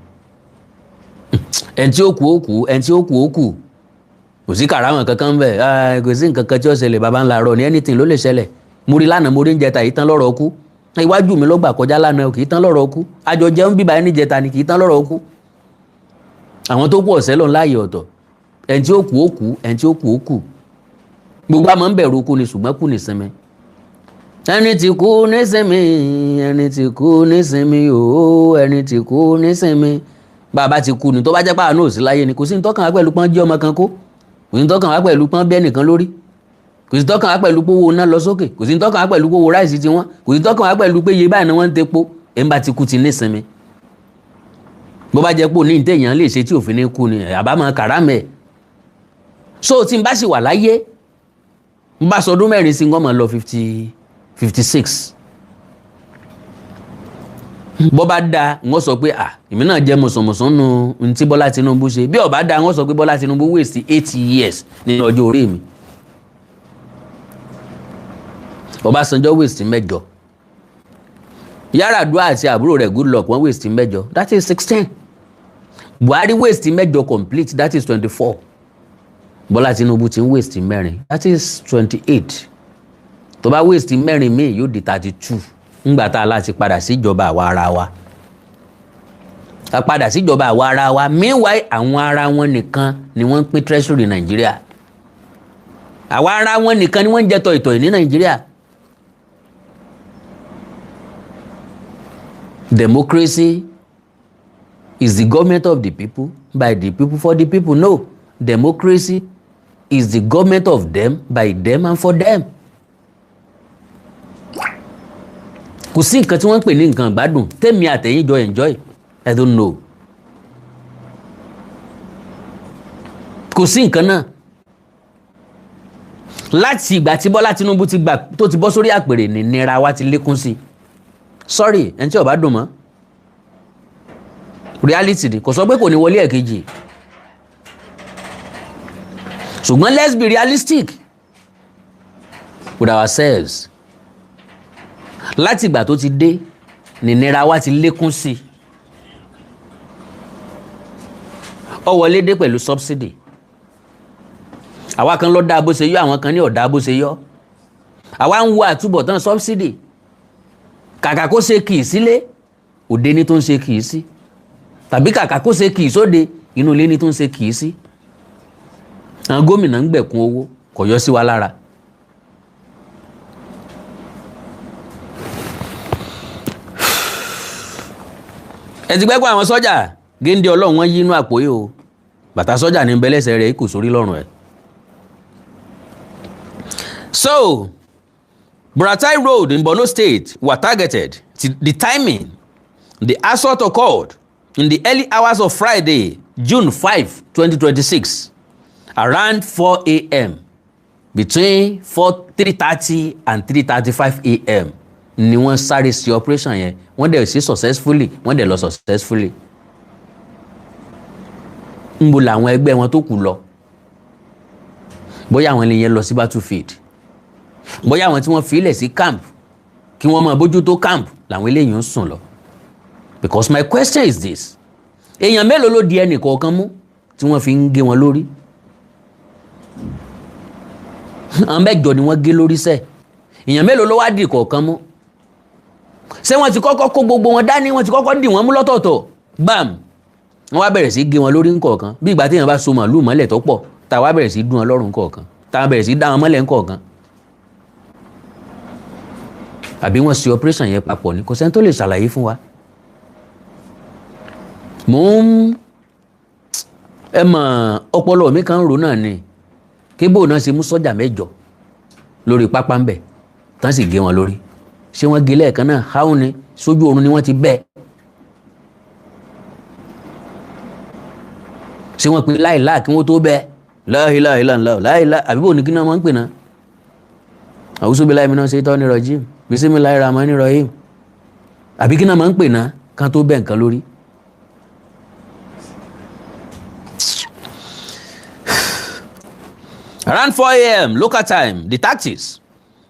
ẹni tí ó kú ó kú ẹni tí ó kú ó kú kò sí kàrámọ̀ kankan bẹ́ẹ̀ kò sí nǹkan kan tí ó ṣẹlẹ̀ baba ńlá rọ ní anything ló lè ṣẹlẹ̀ mo rí lánàá mo rí ń jẹta yìí tán lọ́rọ̀ ọkú iwájú mi ló gbà kọjá lánàá kì í tán lọ́rọ̀ ọkú àjọ jẹun bíbá ẹni jẹta ni kì í tán lọ́rọ̀ ọkú àwọn tó kú ọ̀sẹ̀ lọ́n láàyè ọ̀tọ̀ ẹni tí ó kú ó kú ẹni tí ó kú ó kú gbogbo àmọ́ ń bẹ̀rù kú ni ṣùgbọ́n kú ní sinmi ẹni tí kú ní sinmi ẹni tí kú ní sinmi ooo ẹni tí kú ní sinmi bàbá ti kú ni tó bá jẹ́ pàánù òsì láyé ni kò sí ní tọ́kàn wá pẹ̀lú pọ́n jí ọmọ kan kó kò sí ní tọ́kàn wá pẹ̀lú pọ́n bẹ́ẹ̀ nìkan lórí kò sí tọ́kàn wá pẹ̀lú pé owó náà lọ sókè kò sí tọ́kàn wá pẹ̀lú pé owó ráìsì ti wọ́n kò sí tọ́kàn wá pẹ̀lú pé iye báyìí ni wọ́n ń tepo ẹ̀ ń bá ti kú ti ní sinmi bó bá jẹ́ pé òní ní téèyàn lè ṣe tí òfin ní kú ni àbámọ̀ kàrámẹ̀ so tí n bá sì wà láyé n bá sọdún mẹ́rin sí ngọ́mọ̀ lọ 56 bọ́ bá dáa wọ́n sọ pé èmi náà jẹ́ mọ̀sánmọ̀sán nu ní tí Bọ́lá Tinubu ṣe bí ó bá dáa wọ́n sọ pé Bọ́lá Tinubu waste 8 years nínú ọjọ́ orí mi Ọbásanjọ́ waste 8 Yar'Adua àti àbúrò rẹ̀ Goodluck wọ́n waste 8 that is 16 Buhari waste 8 complete that is 24 Bọ́lá Tinubu ti ń waste 4 that is 28 tó bá waste 4 míì yóò di 32 ńgbà tá a láti padà síjọba àwa ara wa a padà síjọba àwa ara wa meanwhile àwọn ara wọn nìkan ni wọ́n ń pín treasury Nàìjíríà àwa ara wọn nìkan ni wọ́n ń jẹ tọ̀ìtọ̀ì ní Nàìjíríà. Democracy is the government of the people, by the people, for the people. No, democracy is the government of them, by them and for them. Kò sí nǹkan tí wọ́n ń pè ní nǹkan ìgbádùn tèmi àtẹ̀yìn jọ enjoy I don't know. Kò sí nǹkan náà láti ìgbà tí Bọ́lá Tinubu tó ti bọ́ sórí àpèrè ní nira wa ti lékún sí. Sorry ẹni tí ó bá dùn mọ́ reality ni kò sọ pé kò ní wọlé ẹ̀kejì ṣùgbọ́n let's be realistic with ourselves. Láti ìgbà tó ti dé nìnira wa ti lékún sí ó wọlé dé pẹ̀lú subsidy àwa kan ló dá bó ṣe yọ àwọn kan ní ọ̀dá bó ṣe yọ àwa ń wo àtúbọ̀tán subsidy kàkà kó ṣe kì í sílé òde ní tó ń ṣe kì í sí tàbí kàkà kó ṣe kì í sóde inú ilé ní tó ń ṣe kì í sí àwọn gómìnà ń gbẹ̀kún owó kò yọ sí wa lára. ẹ ti gbẹ́gbọ́ àwọn sọ́jà géńdé ọlọ́run wọn yí inú àpò yìí o bàtà sọ́jà ní bẹ́lẹ́sẹ̀ rẹ̀ kò sórí lọ́rùn ẹ̀. So Buratai Road in Borno State were targeted. The timing, the assault occurred in the early hours of Friday, June 5, 2026, around 4 a.m. Between 3:30 and 3:35 a.m. ni wọ́n sáré sí operation yẹn wọ́n dẹ̀ sí successfully wọ́n dẹ̀ lọ successfully. ń bo làwọn ẹgbẹ́ wọn tó kù lọ bóyá àwọn ènìyàn lọ sí battlefield bóyá àwọn tí wọ́n fi ilẹ̀ sí camp kí wọ́n máa bójú tó camp làwọn eléyìí ń sùn lọ. Because my question is this, èèyàn mélòó ló di ẹnì kọ̀ọ̀kan mú tí wọ́n fi ń gé wọn lórí? àwọn mẹ́jọ ni wọ́n gé lórí sẹ́, èèyàn mélòó ló wá dì kọ̀ọ̀kan mú? ṣé wọ́n ti kọ́kọ́ kó gbogbo wọn dání, wọ́n ti kọ́kọ́ dì wọ́n mú lọ́tọ̀ọ̀tọ̀ gbàm, wọ́n wá bẹ̀rẹ̀ sí gé wọn lórí ńkọ̀ọ̀kan bí ìgbà téèyàn bá so màlúù mọ́lẹ̀ tó pọ̀, tá wá bẹ̀rẹ̀ sí dún wọn lọ́rùn ńkọ̀ọ̀kan, tá bẹ̀rẹ̀ sí dá wọn mọ́lẹ̀ ńkọ̀ọ̀kan. àbí wọ́n ṣe operation yẹn papọ̀ ni? kò sẹ́ni tó lè ṣàlàyé fún wa. ẹ mọ̀ ọpọlọ mi kan rò náà ni kébò náà ṣe mú sọ́jà 8 lórí pápá ńbẹ̀ tán sì gé wọn lórí. ṣé wọ́n gé lẹ́ẹ̀kan náà háwọn ni sójú oorun ni wọ́n ti bẹ́ẹ̀? ṣé wọ́n pe láìláà kí wọ́n tó bẹ́ẹ̀? láìláà láìláà àbíbò ní kí náà wọ́n ń pè náà. àwùsù bí láìmí náà ṣe tọ́ ní rọ̀jìm bismillahir rahmanir rahim àbí kí náà máa ń pè náà kan tó bẹ́ẹ̀ nǹkan lórí. Around 4 a.m. local time, the tactics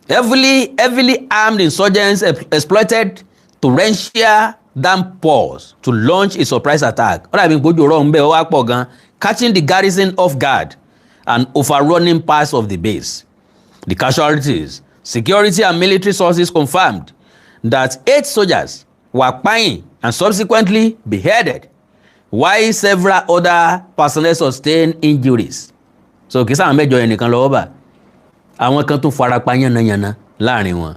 heavily armed insurgents exploited torrential downpours to launch a surprise attack. Ó dàbí gbójú ọ̀rọ̀ ń bẹ wá pọ̀ gan, catching the garrison off guard and overrunning parts of the base. The casualties, security and military sources confirmed that 8 soldiers were killed and subsequently beheaded, while several other personnel sustained injuries. So kì í sáwọn 8 yẹn nìkan lọ́wọ́ bá, àwọn kan tún farapa yánnayànna láàrin wọn.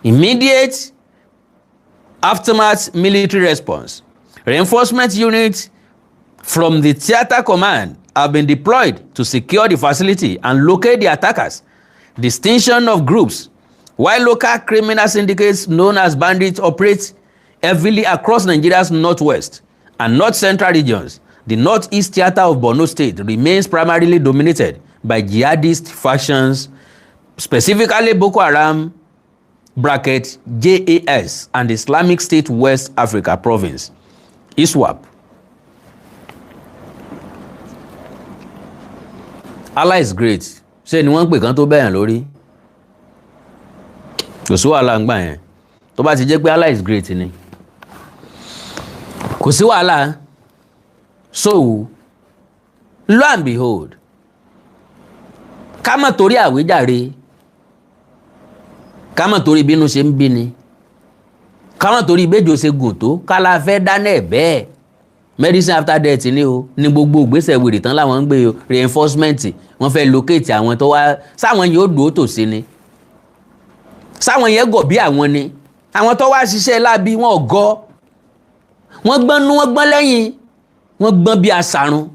Immediate aftermath military response. Reinforcement units from the theater command have been deployed to secure the facility and locate the attackers. Distinction of groups. While local criminal syndicates known as bandits operate heavily across Nigeria's northwest and north-central regions, the northeast theater of Borno State remains primarily dominated by jihadist factions, specifically Boko Haram (JAS) and Islamic State West Africa Province (ISWAP). Allah is great. Ṣé ni wọ́n ń pè kan tó bẹ̀yàn lórí? Kò sí wàhálà ń gbà yẹn. Tó bá ti jẹ́ pé Allah is great ni. Kò sí wàhálà. So, lo and behold, ká má torí àwíjàre, ká má torí bínú ṣe ń bí ni, ká má torí ìbéjò ṣe gùn tó, ká la fẹ́ dáná ẹ̀ bẹ́ẹ̀. Medicine after death ni o, ní gbogbo ìgbésẹ̀ wèrè tán láwọn ń gbé o, reinforcement, wọ́n fẹ́ locate àwọn tó wá, sáwọn yóò dúró tòsí ni, sáwọn yẹn gọ̀ bí àwọn ni, àwọn tó wá ṣiṣẹ́ láabi wọn gọ̀, wọ́n gbọ́n nú wọ́n gbọ́n lẹ́yìn, wọ́n gbọ́n bí asàrun,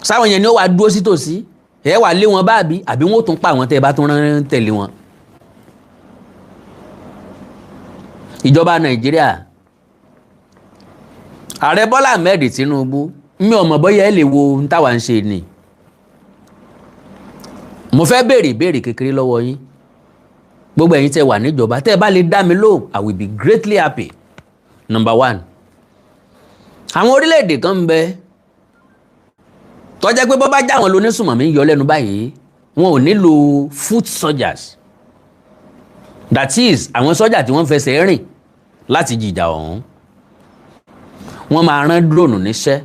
sáwọn yẹn ni ó wá dúró sí tòsí, ẹ wà lé wọn báàbí àbí wọn ó tún pa àwọn tẹ́ bá tún rán tẹ̀lé wọn. Ìjọba Nàìjíríà, Ààrẹ Bọ́lá Ahmed Tinubu, mi ò mọ̀ bóyá ẹ lè wo ohun táwa ń ṣe ni. Mo fẹ́ béèrè kékeré lọ́wọ́ yín, gbogbo ẹ̀yin tẹ́ wà níjọba, tẹ́ bá lè dá mi lóhùn, I will be greatly happy. Number 1, àwọn orílẹ̀-èdè kan ń bẹ tó jẹ́ pé bó bá já wọn lónísùmọ̀mí yọ lẹ́nu báyìí, wọn ò nílò foot soldiers, that is àwọn sọ́jà tí wọ́n fẹsẹ̀ rìn láti jìjà ọ̀hún. Wọ́n máa rán drone níṣẹ́,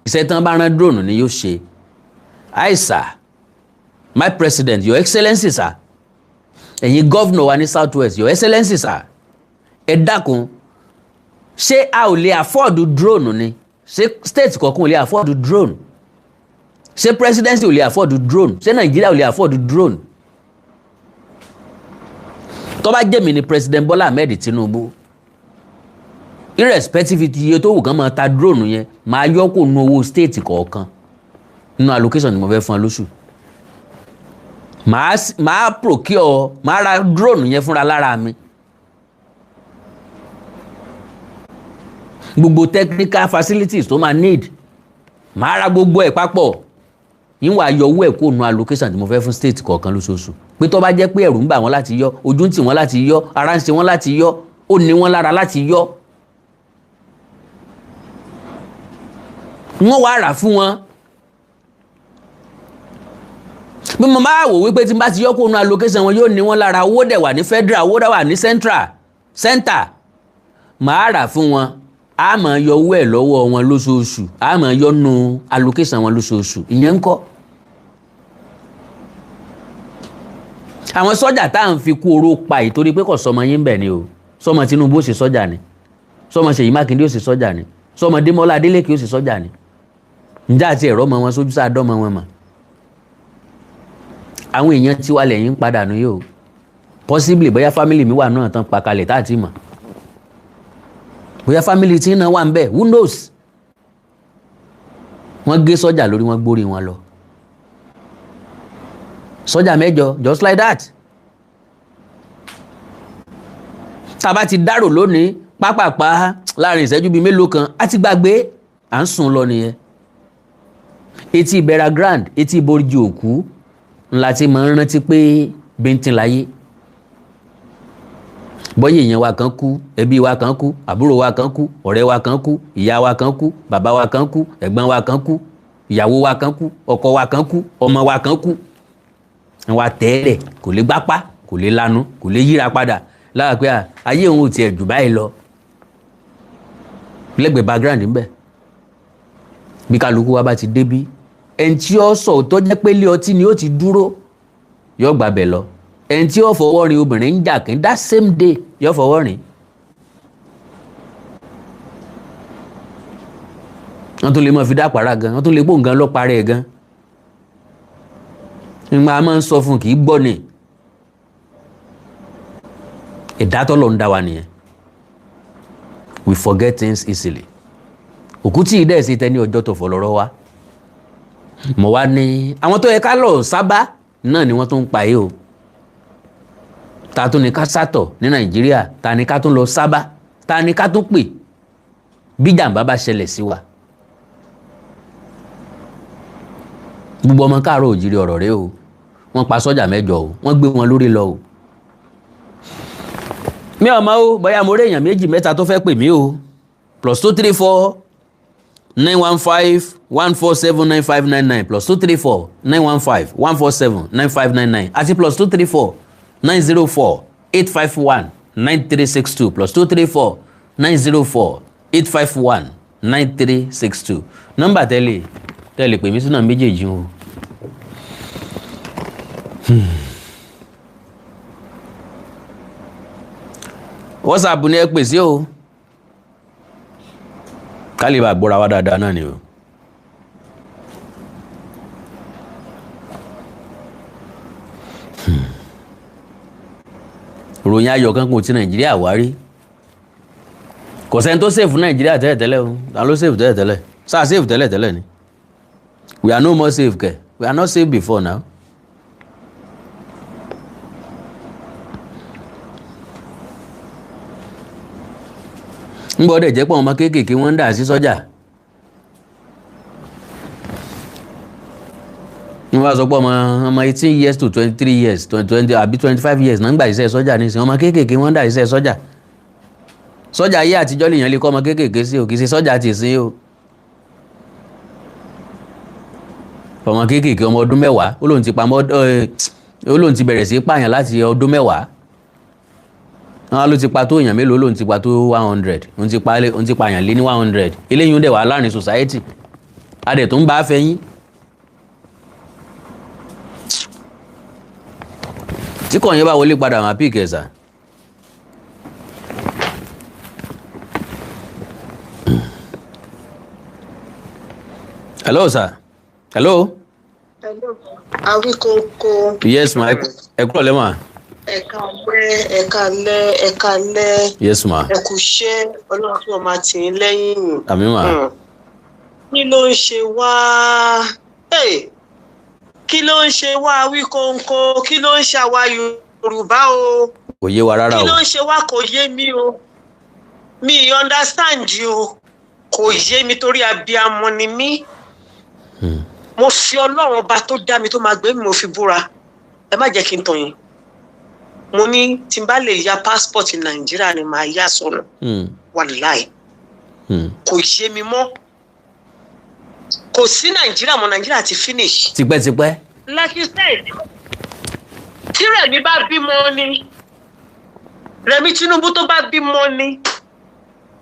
iṣẹ́ tán bá rán drone ni yóò ṣe. Hi sir, my president, your excellency sir, ẹ̀yin governor wa ní south west, your excellency sir, ẹ dákun, ṣé a ò lè afford drone ni? Ṣé state kọ̀ọ̀kan ò lè afford drone? Ṣé presidency ò lè afford drone? Ṣé Nàìjíríà ò lè afford drone? Tó bá jẹ́ mi ni President Bola Ahmed Tinubu, irrespective iye tó wù kán máa ta drone yẹn, máa yọ kó nu owó state kọ̀ọ̀kan nínú allocation ni mo fẹ́ fún ọ lóṣù. Máa procure, máa ra drone yẹn fúnra lára mi. Gbogbo technical facilities tó máa need, máa ra gbogbo ẹ̀ papọ̀. Yín wà yọ owó ẹ̀ kó nu allocation tí mo fẹ́ fún state kọ̀ọ̀kan lóṣooṣù. Pé tó bá jẹ́ pé ẹ̀rù ń bà wọ́n láti yọ, ojú ń tì wọ́n láti yọ, ara ń ṣe wọ́n láti yọ, ó ní wọ́n lára láti yọ, wọ́n wá rà fún wọn. Bí mo máa wò wípé tí n bá ti yọ kó nu allocation wọn yóò ní wọ́n lára, owó dẹ̀ wà ní federal, owó dẹ̀ wà ní center, máa rà fún wọn. a máa yọ owó ẹ̀ lọ́wọ́ wọn lóṣooṣù, a máa yọ nù allocation wọn lóṣooṣù, ìyẹn ń kọ́. àwọn sọ́jà tá à ń fi kú oró pa yìí torí pé kò sọmọ yín bẹ̀ ni o, sọmọ Tinubu ó sì sọ́jà ni, sọmọ Ṣèyí Mákindé ó sì sọ́jà ni, sọmọ Démọ́lá Adélékè ó sì sọ́jà ni, ǹjẹ́ àti ẹ̀rọ ọmọ wọn sójú sáà dọ́mọ wọn mọ̀. àwọn èèyàn tí wà lẹ́yìn ń padà nù yìí o, possibly bóyá family mi wà náà tán pa kalẹ̀ tá à ti mọ̀, bóyá family tí náà wà ń bẹ̀, who knows. wọ́n gé sọ́jà lórí, wọ́n gbórí wọn lọ. sọ́jà Mẹ́jọ just like that. tá a bá ti dárò lónìí pápápá láàrin ìṣẹ́jú bíi mélòó kan á ti gbàgbé, à ń sùn lọ nìyẹn. etí ìbẹ̀rẹ̀ grand, etí ìboríjì òkú ńlá tí máa ń rántí pé bíntín láyé. bọ́yé èèyàn wa kan kú, ẹbí wa kan kú, àbúrò wa kan kú, ọ̀rẹ́ wa kan kú, ìyá wa kan kú, bàbá wa kan kú, ẹ̀gbọ́n wa kan kú, ìyàwó wa kan kú, ọkọ wa kan kú, ọmọ wa kan kú. wa tẹ́lẹ̀ kò lè gbápá, kò lè lanu, kò lè yíra padà lára pé ayé òun ò tiẹ̀ jù báyìí lọ. lẹ́gbẹ̀ẹ́ background ń bẹ bí kálukú wa bá ti débí, ẹni tí ó sọ tó jẹ́ pé ilé ọtí ni ó ti dúró yóò gbàbẹ̀ lọ. ẹni tí ó fọwọ́ rin obìnrin ń jà kí that same day yóò fọwọ́ rin. wọ́n tún lè mọ̀ fi dápàrà gan, wọ́n tún lè gbóǹgan lọ́parẹ́ gan. ìgbà a máa ń sọ fún kì í gbọ́ ni. ẹ̀dá tọ́lọ̀ ń dá wa nìyẹn. we forget things easily. òkú tí ìdẹ́ ṣe tẹ́ ní ọjọ́ tó fọlọ́rọ́ wa. mo wá ní àwọn tó yẹ ká lọ sábà náà ni wọ́n tún ń pa yìí o. ta tún ní ká sátọ̀ ní Nàìjíríà, ta ní ká tún lọ sábà, ta ní ká tún pè bí jàǹbá bá ṣẹlẹ̀ sí wa. gbogbo ọmọ káàárọ̀ òjìrì ọ̀rọ̀ rẹ o, wọ́n pa sọ́jà Mẹ́jọ o, wọ́n gbé wọn lórí lọ o. mi ò mọ̀ o bóyá mo rí èèyàn méjì mẹ́ta tó fẹ́ pè mí o. +234 915 147 9599 +234 915 147 9599 àti +234 904 851 9362 +234 904 851 9362 nọ́mbà tẹ́lẹ̀ pè mí sínú méjèèjì o. WhatsApp ni ẹ pè sí o, ká lè bá gbọ́ra wá dáadáa náà ni o. ròyìn ayọ̀ kan kò tí Nàìjíríà wá rí, kò sẹ́ni tó sèfù Nàìjíríà tẹ́lẹ̀tẹ́lẹ̀ o. ta ló sèfù tẹ́lẹ̀tẹ́lẹ̀? sáà sèfù tẹ́lẹ̀tẹ́lẹ̀ ni. we are no more safe kẹ, we are not safe before now. ń gbọ́dọ̀ jẹ́ pé ọmọ kéékèèké wọ́n ń dà sí sọ́jà. wọ́n bá sọ pé ọmọ 18 years to 23 years 20 àbí 25 years náà ń gbà iṣẹ́ sọ́jà nísìnyí, ọmọ kéékèèké wọ́n ń dà iṣẹ́ sọ́jà. sọ́jà ayé àtijọ́ lèèyàn lè kọ́ ọmọ kéékèèké sí o, kì í ṣe sọ́jà ti sìn o. ọmọ kéékèèké ọmọ ọdún 10 ó lóun ti bẹ̀rẹ̀ sí pààyàn láti ọdún 10. àwọn ló ti pa tó èèyàn mélòó, lóun ti pa tó 100, òun ti pààyàn lé ní 100. eléyìí ń dẹ̀ wà láàrin society, adẹ̀ tó ń bá fẹ́yìn. tí kò yẹn bá wọlé padà máa pí kẹsà. hello sir. hello. hello. Awíkóńkó. yes ma, ẹ kúrò lẹ́mọ̀. ẹ̀ka lẹ́. yes ma. ẹ kú iṣẹ́, Ọlọ́run tí wọ́n máa tì í lẹ́yìn. àmín ma. kí ló ń ṣe wá? kí ló ń ṣe wá Awíkóńkó? kí ló ń ṣe àwa Yorùbá o? kò yé wa rárá o. kí ló ń ṣe wá kò yé mi o. mi understand o. kò yé mi torí abiyamọ ni mí. mo fi Ọlọ́run ọba tó dá mi tó máa gbé mi mo fi búra. ẹ má jẹ́ kí n tàn yín. mo ní tí n bá lè ya passport Nàìjíríà ni màá yá sọnù. wàláì. kò yé mi mọ́. kò sí Nàìjíríà mọ́, Nàìjíríà ti finish. tipẹ́tipẹ́. like you said, tí Rẹ̀mí bá bímọ ni, Rẹ̀mí Tinubu tó bá bímọ ni,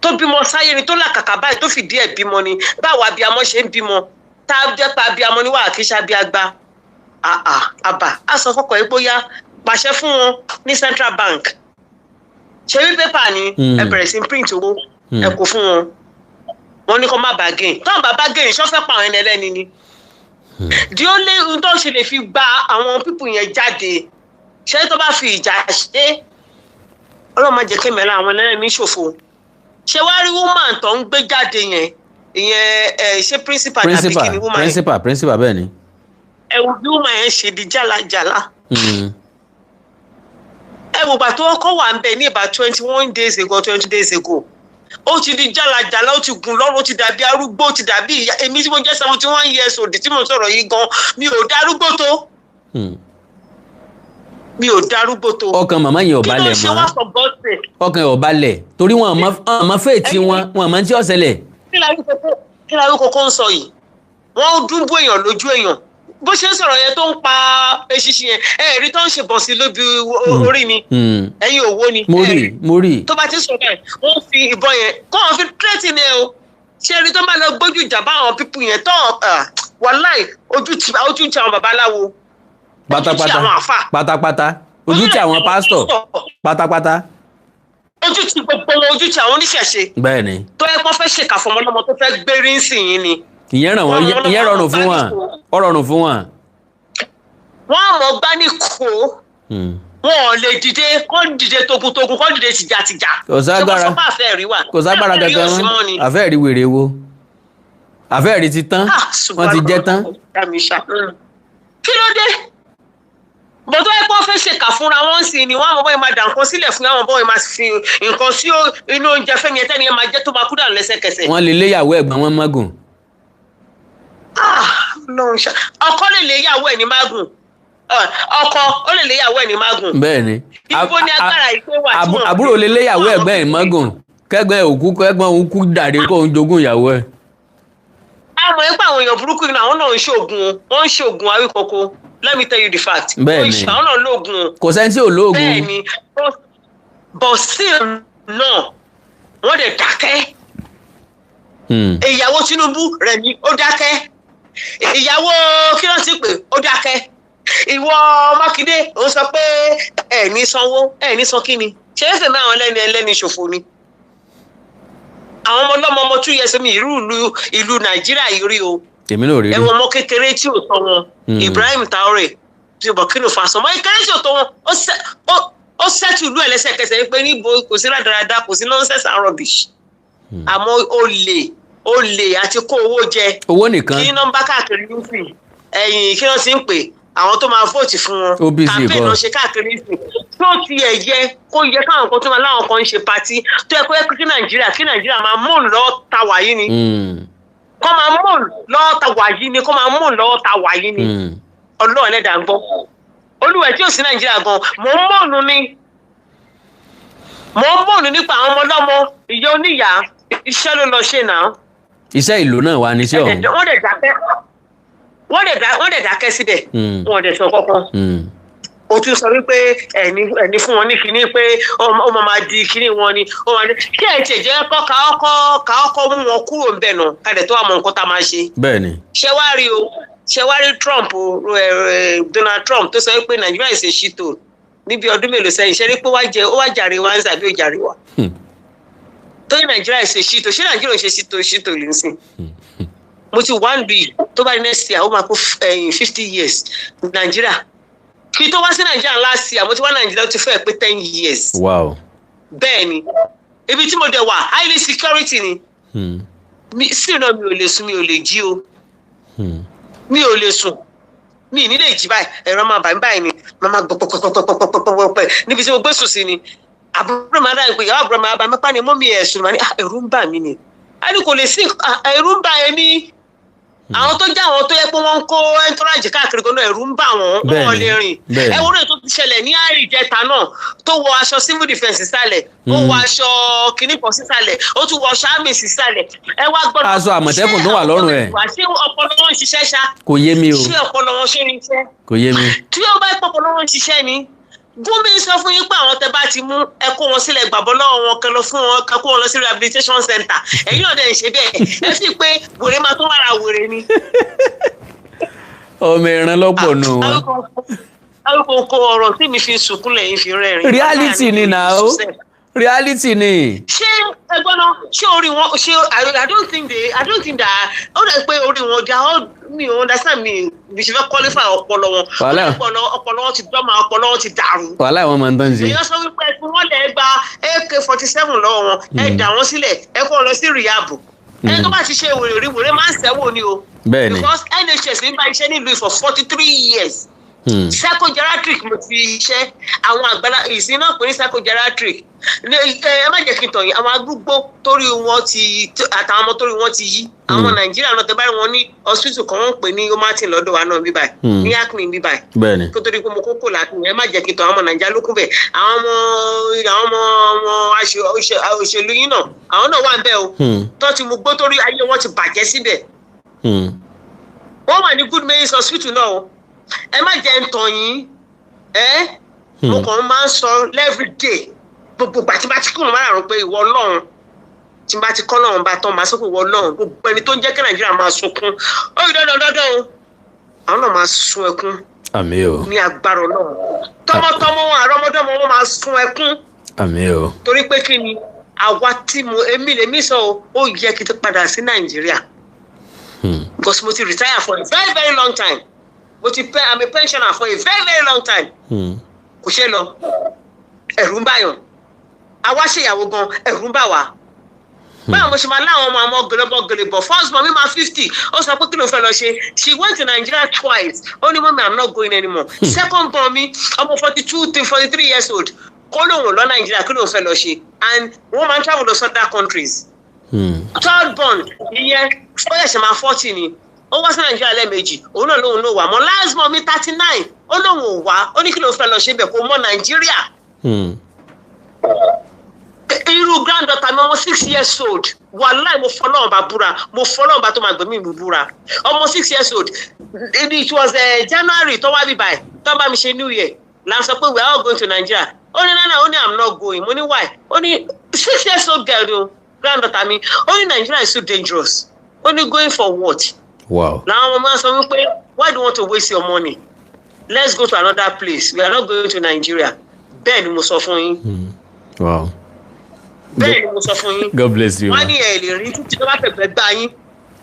tó tó bímọ sáyé ni tó làkàkà báyìí tó fìdí ẹ̀ bímọ ni báwo abiyamọ ṣe ń bímọ tá a jẹ́ pa abiyamọ ni wà kí ṣàbíagbá àbá a sọ fọkọ yìí bóyá pàṣẹ fún wọn ní Central Bank ṣe wí pépà ni ẹ bẹ̀rẹ̀ sí print owó ẹ kó fún wọn wọn ní kó má bàa gain tó ń bá gain ṣọ́fẹ́ pa àwọn ẹni ẹlẹ́ni ni di ó lé ohun tó ṣe lè fi gba àwọn pípù yẹn jáde ṣé tó bá fi ìjà ṣe Ọlọ́run má jẹ́ kémi àwọn ẹlẹ́ni ṣòfò ṣé wàá rí woman tó ń gbé jáde yẹn ìyẹn ṣé principal tàbí kí ni woman yẹn principal bẹ́ẹ̀ ni. ẹ̀wù bí woman yẹn ṣe di jálajàla ẹ̀wùgbà tó kọ́ wà ń bẹ ní about 21 days ago 20 days ago ó ti di jálajàla ó ti gùn lọ́rùn ó ti dàbí arúgbó ó ti dàbí ìyá èmi tí mo jẹ́ 71 years old tí mo sọ̀rọ̀ yìí gan mi ò darúgbó tó mi ò darúgbó tó. ọkàn màmá yẹn ò balẹ̀ mọ́ ọkàn yẹn ò balẹ̀ torí wọn àmọ́ fèètì wọn àmọ́ tí ó ṣẹlẹ̀. kí la rí kókó ń sọ yìí wọ́n dúnbó èèyàn lójú èèyàn bó ṣe ń sọ̀rọ̀ yẹn tó ń pa eṣinṣin yẹn ẹ̀rí tó ń ṣe bọ̀ sí lóbi orí mi ẹ̀yin òwò ni mo rí tó bá ti sọ bẹ́ẹ̀ wọ́n fi ìbọn yẹn kó wọn fi tírẹ́tì ni ẹ o ṣé ẹni tó máa lọ gbójú ìjà bá àwọn pípù yẹn tó wàláì ojú ti àwọn babaláwo pátápátá ojú ti àwọn pásítọ̀ pátápátá ojú ti gbogbo ojú ti àwọn oníṣẹ̀ṣe bẹ́ẹ̀ni tó yẹ kó fẹ́ ṣèkà fọmọlọ́mọ tó fẹ́ gbérí ń sìn yín ni. ìyẹn rọrùn fún wọn ó rọrùn fún wọn. wọ́n àmọ́ gbá ní kó wọn ò lè dìde kó dìde togun-togun kó dìde tìjà. kò ságbára kankan mọ́ àfẹ́ẹ̀rí wèrè wo àfẹ́ẹ̀rí ti tán wọ́n ti jẹ́ tán. kí ló dé bọ́dọ̀ ẹ̀ pọ́n fẹ́ ṣèkà fúnra wọn sí ni wọ́n á mọ̀ bọ́ ẹ máa dà nǹkan sílẹ̀ fún yàwọn bọ́ ẹ máa fi nǹkan sí inú oúnjẹ fẹ́mi ẹ̀tẹ́ni ẹ máa jẹ́ tó máa kú dànù lẹ́sẹ̀kẹsẹ̀. wọ́n lè léyàwó ẹ̀gbọ́n wọn mágùn. ọkọ lè léyàwó ẹ̀ ní mágùn ọkọ ó lè léyàwó ẹ̀ ní mágùn. bẹ́ẹ̀ni ibo ni agbára ìpè wà tí wọ́n. àbúrò lè léyàwó ẹ̀gbọ́n ẹ̀ mágùn kẹ́gbọ́n òun kú dàrí kó òun jogún ìyàwó ẹ̀. àmọ́ ẹ pa àwọn èèyàn burúkú yìí àwọn náà ń ṣoògùn àwíkọ́kọ́. Let me tell you the fact. bẹ́ẹ̀ni àwọn náà lóògùn. kò sẹ́ni tí ò lóògùn. bẹ́ẹ̀ni but still náà wọ́n dẹ̀ dákẹ́. ìyàwó Tinubu Rẹ̀mí ó dákẹ́. ìyàwó kí ló ti pè ó dákẹ́. ìwọ Mákindé ó sọ pé ẹ ní sanwó ẹ ní san kíni ṣé é fẹ́ máa wọn ẹlẹ́ni ṣòfò ni. àwọn ọmọ ọlọ́mọ ọmọ 2 years mi ìlú Nàìjíríà yìí rí o. èmi náà rí rí. ẹ̀wọ̀n ọmọ kékeré tí ò tọ́ wọn Ibrahim Traore ti Burkina Faso ọmọ kékeré tí ò tọ́ wọn ó sẹ́tù ìlú ẹ̀ lẹ́sẹ̀kẹsẹ̀ pé níbo kò sí rádaràda kò sí nonsense and rubbish. àmọ́ olè àti kó owó jẹ. owó nìkan. kí nọ́mbà káàkiri ń sìn ẹ̀yìn kí wọ́n ti ń pè àwọn tó máa vóòtì fún wọn. ó bí sí campaign náà ṣe káàkiri ń sìn tó ti ẹ̀ yẹ kó yẹ káwọn kan tó máa láwọn kan ń ṣe patí tó yẹ kó yẹ kí Nàìjíríà máa mú lọ́ọ́ ta wàyí ni. kọ́ máa mú lọ́wọ́ ta wàyí ni kọ́ máa mú lọ́wọ́ ta wàyí ni Ọlọ́run ẹlẹ́dàá ń gbọ́ olúwẹ̀ tí ò sí Nàìjíríà gan mò ń mọ̀ọ́nù nípa àwọn ọmọ ọlọ́mọ ìyá oníyà iṣẹ́ ló lọ ṣe náà. iṣẹ́ ìlú náà wà níṣẹ́ ọ̀hún. wọ́n dẹ̀ dákẹ́ síbẹ̀ wọ́n dẹ̀ sọ kọ́kọ́. o tún sọ wípé ẹni fún wọn ní kinní pé ó máa di kinní wọn ni ó máa ní kí ẹ̀ tiẹ̀ jẹ́ kọ́ ká ọkọ̀ mú wọn kúrò ń bẹ̀ náà ká dẹ̀ tó wà mọ̀ nǹkan tá a máa ṣe. bẹ́ẹ̀ni. ṣé wá rí Trump Donald Trump tó sọ wípé Nàìjíríà is a shithole níbi ọdún mélòó sẹ́yìn ṣe rí pé ó wá jàre wá ń sàbí ó jàre wá. tó ní Nàìjíríà is a shithole ṣé Nàìjíríà ò ṣe shithole ń sìn. mo ti wá ń bì tó bá ní next year ó máa kó 50 years Nàìjíríà kí tó wá sí Nàìjíríà last year mo ti wá Nàìjíríà ó ti fẹ́ pé 10 years. wow. bẹ́ẹ̀ ni ibi tí mo dẹ̀ wà highly security ni sí iná mi ò lè sùn mi ò lè jí o mi ò lè sùn mi ní lè jí báyìí ẹ̀rọ máa bà mí báyìí ni màmá gbọ̀pọ̀pọ̀pọ̀pọ̀pọ̀ níbi tí mo gbé sùn sí ni àbúrò máa dáhùn pé ìyá àbúrò máa bá mi pa ni mọ́ mi ẹ̀sùn mà ní ẹ̀rù ń bà mí ni a ní kò lè sí ẹ̀rù ń bà èmi àwọn tó jẹ́ àwọn tó yẹ pé wọ́n ń kó ẹntọ́rájì káàkiri gan náà ẹ̀rù ń bà wọ́n wọ́n lè rìn ẹ wo rẹ̀ tó ti ṣẹlẹ̀ ní àìrìjẹta náà tó wọ aṣọ civil defence sísàlẹ̀ ó wọ aṣọ kìnnìkan sísàlẹ̀ ó tún wọ aṣọ àmì sísàlẹ̀ ẹ wá gbọ́dọ̀ aṣọ àmọ̀tẹ́kùn tó wà lọ́rùn ẹ̀ ṣé ọpọlọ wọn ń ṣiṣẹ́ ṣá kò yé mi o ṣé ọpọlọ wọn ṣe ń ṣiṣẹ́ kò yé mi tí ó bá pọpọlọ wọn ń ṣiṣẹ́ ni gómìnà sọ fún yín pé àwọn tẹ bá ti mú ẹ kó wọn sílẹ̀ gbàbọ́ lọ́wọ́ wọn kẹ lọ fún wọn kẹ kó wọn lọ sí rehabilitation center ẹ̀yin náà dẹ̀ ń ṣe bẹ́ẹ̀ ẹ sì pé wèrè máa tó wàrà wèrè ni. ọmọ ìran lọ́pọ̀ nù wọn. àwọn kò ọ̀rọ̀ tí mi fi sunkún lẹ́yìn fi rẹ́rìn. reality ni na o reality ni. ṣé ẹgbọ́n náà ṣé orí wọn ṣé I don't think that ó dẹ̀ pé orí wọn they are all mi ò understand mi bí ṣe fẹ́ qualify ọpọlọ wọn ọpọlọ wọn ti dọ́mà ọpọlọ wọn ti dàrú. wàhálà wọn máa ń tán sí. èèyàn sọ wípé ẹ fi wọn lẹ gba AK-47 lọ́wọ́ wọn ẹ dà wọn sílẹ̀ ẹ kó wọn lọ sí rehab ẹni tó bá ti ṣe wèrè máa ń sẹ́wọ̀n ni o. bẹ́ẹ̀ni because NHS ń bá iṣẹ́ nílùú for 43 years. Psychogeriatric mo ti ṣe àwọn àgbàlá ìsìn náà pé ní psychogeriatric ẹ má jẹ́ kí n tàn yín àwọn arúgbó torí wọn ti àtàwọn ọmọ torí wọn ti yí àwọn Nàìjíríà náà tẹ báyìí wọn ní hospital kan wọn ń pè ní omartin lọ́dọ̀ wa náà bíbáyìí ní acne bíbáyìí bẹ́ẹ̀ni kó torí pé mo kókó làákùn ẹ má jẹ́ kí n tàn àwọn ọmọ Nàìjíríà lókun bẹ̀ àwọn ọmọ òṣèlú yín náà àwọn náà wà ń bẹ̀ o tó ti mú gbó torí ayé wọn ti bàjẹ́ síbẹ̀ wọ́n wà ní Good Men's hospital náà o ẹ má jẹ́ ń tàn yín mo kàn máa ń sọ everyday gbogbo ìgbà tí bá ti kúrò márùn pé ìwọ Ọlọ́run tí bá ti kọ́ lọ́run bá tán máa sọ pé ìwọ Ọlọ́run gbogbo ẹni tó ń jẹ́ kí Nàìjíríà máa sunkún ó yí dandan o àwọn náà máa sun ẹkún àmín o ní agbára Ọlọ́run tọmọtọmọ wọn àrọmọdọ́mọ wọn máa sun ẹkún àmín o torí pé kí ni àwa tí èmi lèmi sọ ó yẹ kí n ti padà sí Nàìjíríà because mo ti retire for a very very long time. I'm a pensioner for a very very long time. Kò ṣe lọ ẹ̀rù ń báyọ̀ àwa ṣèyàwó gan ẹ̀rù ń bà wá. Báwo mo ṣe máa láwọn ọmọ gẹlẹbọ first born mi máa 50 ó sọ pé kí ló fẹ́ lọ ṣe she went to Nigeria twice ó ní mọ́mí I'm not going anymore. Second born mi ọmọ 42 to 43 years old kó lóun lọ Nigeria kí ló fẹ́ lọ ṣe and wọ́n máa ń travel to other countries. Third born ìyẹn ó yẹ ṣe máa 40 ni. Ó wá sí Nàìjíríà lẹ́ẹ̀mejì òun náà lóun ló wà mọ́ last month mi 39 ó lóun ò wá ó ní kí ló fẹ́ lọ ṣe bẹ̀ kó mọ́ Nàìjíríà. Irú granddaughter mi ọmọ 6 years old wàláì mo fọlọ́run bá búra mo fọlọ́run bá tó máa gbẹ̀mí mi búra ọmọ 6 years old it was January tó wá bí báyìí tó bá mi ṣe New Year là ń sọ pé we are all going to Nigeria ó ní nana ó ní I'm not going mo ní why ó ní 6 years old girl ni granddaughter mi ó ní Nigeria is so dangerous ó ní going for what. Wow. Now mama sọ wípé why do you want to waste your money? Let's go to another place. We are not going to Nigeria. Bẹ́ẹ̀ ni mo sọ fún yín. Wow. Bẹ́ẹ̀ ni mo sọ fún yín. God bless you. Wọ́n ní ẹ̀ lè rí títí tó bá fẹ̀gbẹ́ gbá yín.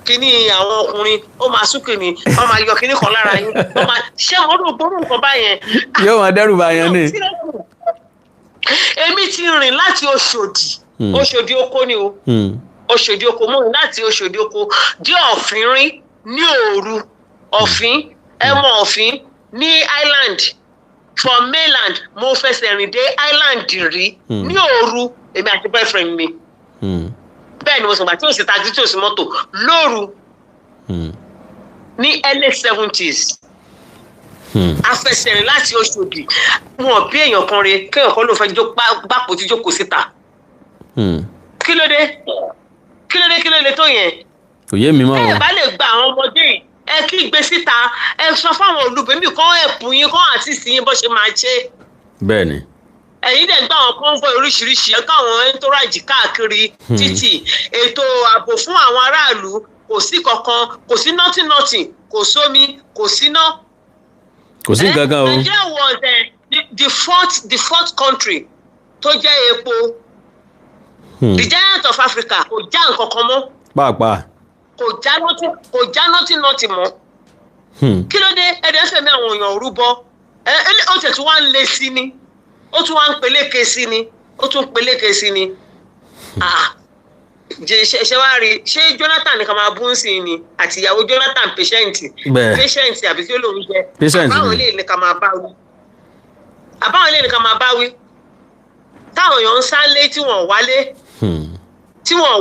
Kíní àwọn ọkùnrin ó máa súnkì ni wọ́n máa yọ kíní kan lára yín. Wọ́n máa ṣé wọ́n ló gbóró nǹkan báyẹn. Yóò máa dẹ́rù bá yẹn ní. Èmi ti rìn láti Òṣòdì Oko ni o. Òṣòdì Oko mo rìn láti Òṣòdì Oko dé Ọ̀fìnrín ní òru Ọ̀fìn ẹmọ Ọ̀fìn ní island from mainland mo fẹsẹ̀ rìn dé island rí ní òru èmi àti boyfriend mi bẹ́ẹ̀ ni mo sọ̀gbà tí o sì tají tí o sì mọ́tò lóru ní early 70s afẹsẹ̀rìn láti Òṣòdì wọn bí èèyàn kan re kéèyàn kan ló fẹ́ gbàpò tí jókòó síta kí ló dé tó yẹn. Kò yé mi mọ́ o. ẹ bá lè gba àwọn ọmọdé yìí ẹ kí gbé síta ẹ sọ fáwọn olùgbèmí kan ẹ̀pù yín kan àti ìsìn bó ṣe máa ṣe. Bẹ́ẹ̀ni. ẹ̀yin dẹ̀ gbá àwọn convoy oríṣiríṣi ẹ káwọn entourage káàkiri títì ètò ààbò fún àwọn aráàlú kò sí kankan kò sí nothing kò sómi kò síná. Kò sí nǹkan kan o. Nigeria was the fourth country tó jẹ́ epo. The giant of Africa kò já nǹkan kan mọ́. Pàápàá. Kò já nothing mọ́. Kí ló dé ẹ̀dẹ̀ fẹ̀mí àwọn èèyàn rúbọ ó tẹ̀ tún wá ń lé sí ni ó tún wá ń peléke sí ni ó tún peléke sí ni. Ṣé wá rí ṣé Jonathan nìkan máa bú sí ni àti ìyàwó Jonathan patient àbí kí ló ń jẹ àbáwọn ilé nìkan máa bá wí táwọn èèyàn ń sálé tí wọ́n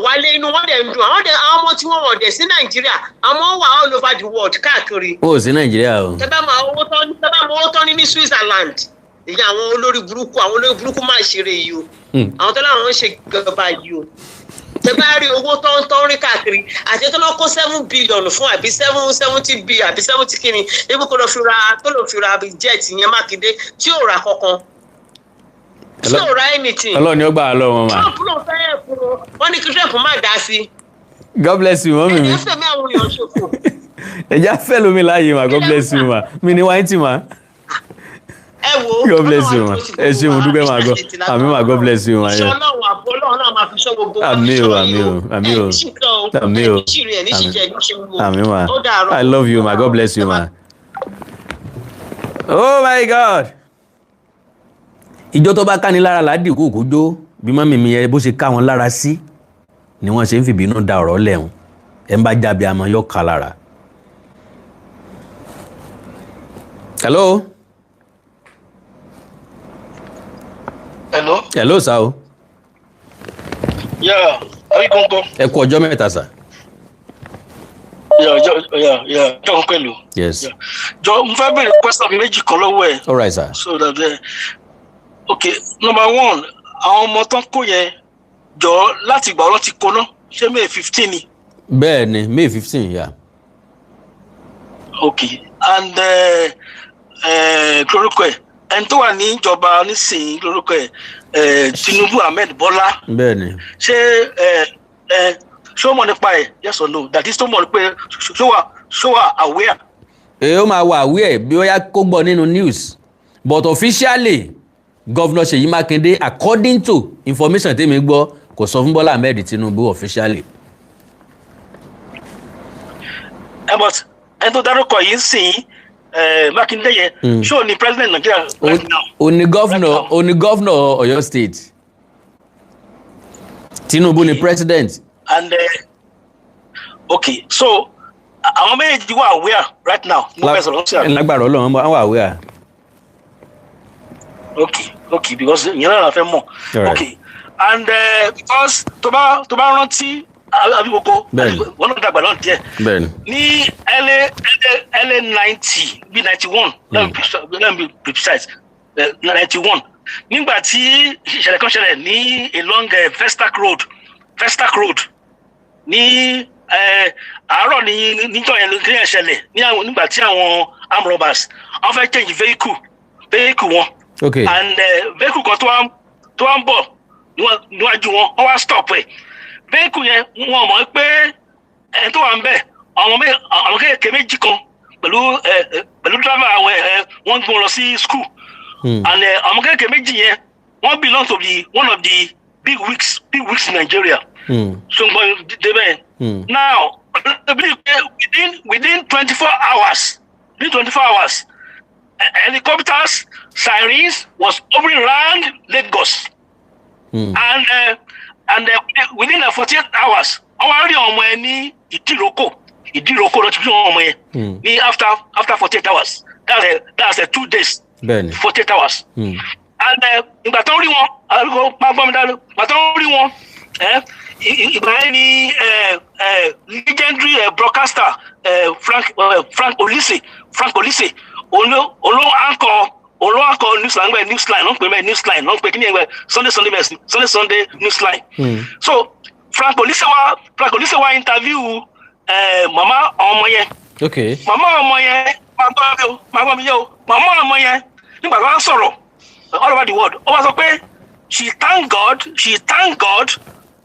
wálé inú wọn dẹ̀ ń dùn àwọn ọmọ tí wọ́n wọ̀ dẹ̀ sí Nàìjíríà àwọn wà all over the world káàkiri. ó sí Nàìjíríà o. tẹ́ bá máa owó tán ní Switzerland ìyá àwọn olórí burúkú máa ṣeré yìí o àwọn tó láwọn ń ṣe ìjọba yìí o tẹ́ bá rí owó tán rí káàkiri àti tó lọ kó 7 billion fún àbí 70 billion àbí 70 kíni ebi kó lọ fi ra jet yẹn Mákindé tí ò ra kankan tí ò ra anything. Ọlọ́run ni ó gbà á lọ́wọ́ wọn mà. Trump ló fẹ́ ẹ̀kú wọn ní kí Trump má dá sí. God bless you mọ́mì mi. ẹ̀jẹ̀ fẹ̀mí àwọn èèyàn ṣòfò. ẹ̀jẹ̀ fẹ́ lómi láàyè mà God bless you mà mi ní wáyé tì mà. ẹ wo God bless you ma. Ẹ ṣé mo dúpẹ́ ma God. Àmín ma God bless you ma. Ṣé Ọlọ́run àbọ̀ Ọlọ́run náà máa fi ṣọ́ gbogbo wa. Àmín o, àmín o, àmín o. Àmín o. Àmín ma. I love you ma. God bless you ma. Oh my God. Ìjọ tó bá ká ní lára ládì kúkú jó bí mọ́mì mi yẹn bó ṣe ká wọn lára sí ni wọ́n ṣe ń fìbínú da ọ̀rọ̀ lẹ́hùn ẹ̀ ń bá jábí àmọ́ yóò ká lára. Hello. Hello. Hello sir o. Yeah, ayi kankan. Ẹ kú ọjọ́ mẹ́ta sir. Yeah. Jọ pẹ̀lú. Yes. Jọ n fẹ́ bèrè question méjì kan lọ́wọ́ ẹ̀. All right sir. So that okay, number one, àwọn ọmọ tán kó yẹn jọ láti ìgbà ọlọ́ ti kó ná ṣé May 15 ni. Bẹ́ẹ̀ ni May 15 yeah. Okay, and lórúkọ ẹ̀ ẹni tó wà ní ìjọba nísìnyí lórúkọ ẹ̀ Tinubu Ahmed Bọ́lá. Bẹ́ẹ̀ ni. Ṣé ó mọ̀ nípa ẹ̀ yes or no, that is tó mọ̀ pé ṣó wà aware. Ó máa wà aware bí ó yá kó gbọ́ nínú news but officially Governor Ṣèyí Mákindé according to information tèmi gbọ́ kò sọ fún Bọ́lá Ahmed Tinubu officially. But ẹni tó dárúkọ yìí sìn Mákindé yẹn ṣó ni president Nigeria right now. Ó ní governor Ọ̀yọ́ state Tinubu ni president. And okay, so àwọn méjèèjì wà aware right now. Lágbára Ọlọ́run wọ́n wà aware. Okay, because ìyẹn náà la fẹ́ mọ̀. Okay, and because tó bá rántí àbí gbogbo wọn náà dàgbà náà díẹ̀. Ní LA 90 bí 91 let me be precise 91 nígbà tí ìṣẹ̀lẹ̀ kan ṣẹlẹ̀ ní along Festac Road ní àárọ̀ níjọ́ yẹn ṣẹlẹ̀ nígbà tí àwọn armed robbers wọ́n fẹ́ change vehicle wọn. Okay. And vehicle kan tó wá ń bọ̀ níwájú wọn wọ́n wá stop ẹ̀. Vehicle yẹn wọ́n mọ̀ pé ẹni tó wà ń bẹ̀ àwọn kéèké méjì kan pẹ̀lú driver wọ́n gbọ́n lọ sí school. And àwọn kéèké méjì yẹn wọ́n belong to one of the big wigs in Nigeria. Sangbanfo débẹ̀. Now within 24 hours helicopters, sirens was hovering around Lagos. And within 48 hours, àwọn rí ọmọ ẹ ní ìdíròkò lọ ti fi ọmọ yẹn ní after 48 hours. That's 2 days. 48 hours. And ìgbà tó ń rí wọn, ìgbà tó ń rí wọn, ìgbà yẹn ni legendary broadcaster Frank Olise olóńkọ newsline ló ń pè mẹ́ newsline ló ń pè kí ni ẹgbẹ́ Sunday newsline. So Frank Olise wá interview mama ọmọ yẹn. Okay. Mama ọmọ yẹn máa gbọ́ mi yẹ o mama ọmọ yẹn nígbà tó wá sọ̀rọ̀ all over the world ó wá sọ pé she thank God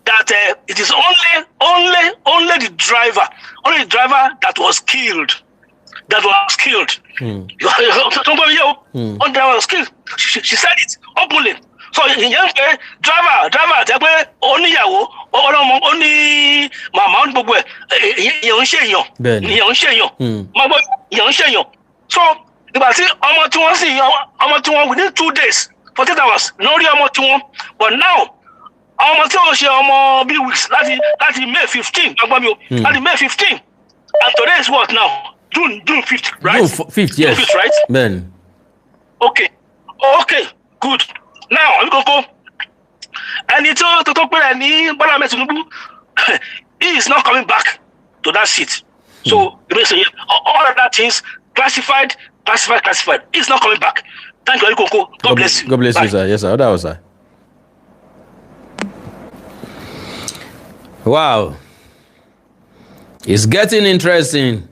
that it is only the driver that was killed. She said it openly. So ìyẹn pé driver tẹ pé oníyàwó ọlọmọ oní màmá ní gbogbo ẹ ìyẹn ń ṣèyàn máa gbọ́ ìyẹn ń ṣèyàn. So ìgbà tí ọmọ tí wọ́n within 2 days 48 hours lórí ọmọ tí wọ́n but now ọmọ tí wọ́n ṣe ọmọ bíi weeks láti May 15 gbàgbọ́ mi o láti May 15 and today is what now June 5th, right? June 5th, yes. June 5th, right? Ben. Okay, good. Now I'm gonna go. Ẹni tó pé ní Bọ́lá Ahmed Tinubu, he is not coming back to that seat. So all of that things classified. He is not coming back. Thank you, Koko. God bless you. God bless you, sir. Yes, sir. That was sir. Wow. It's getting interesting.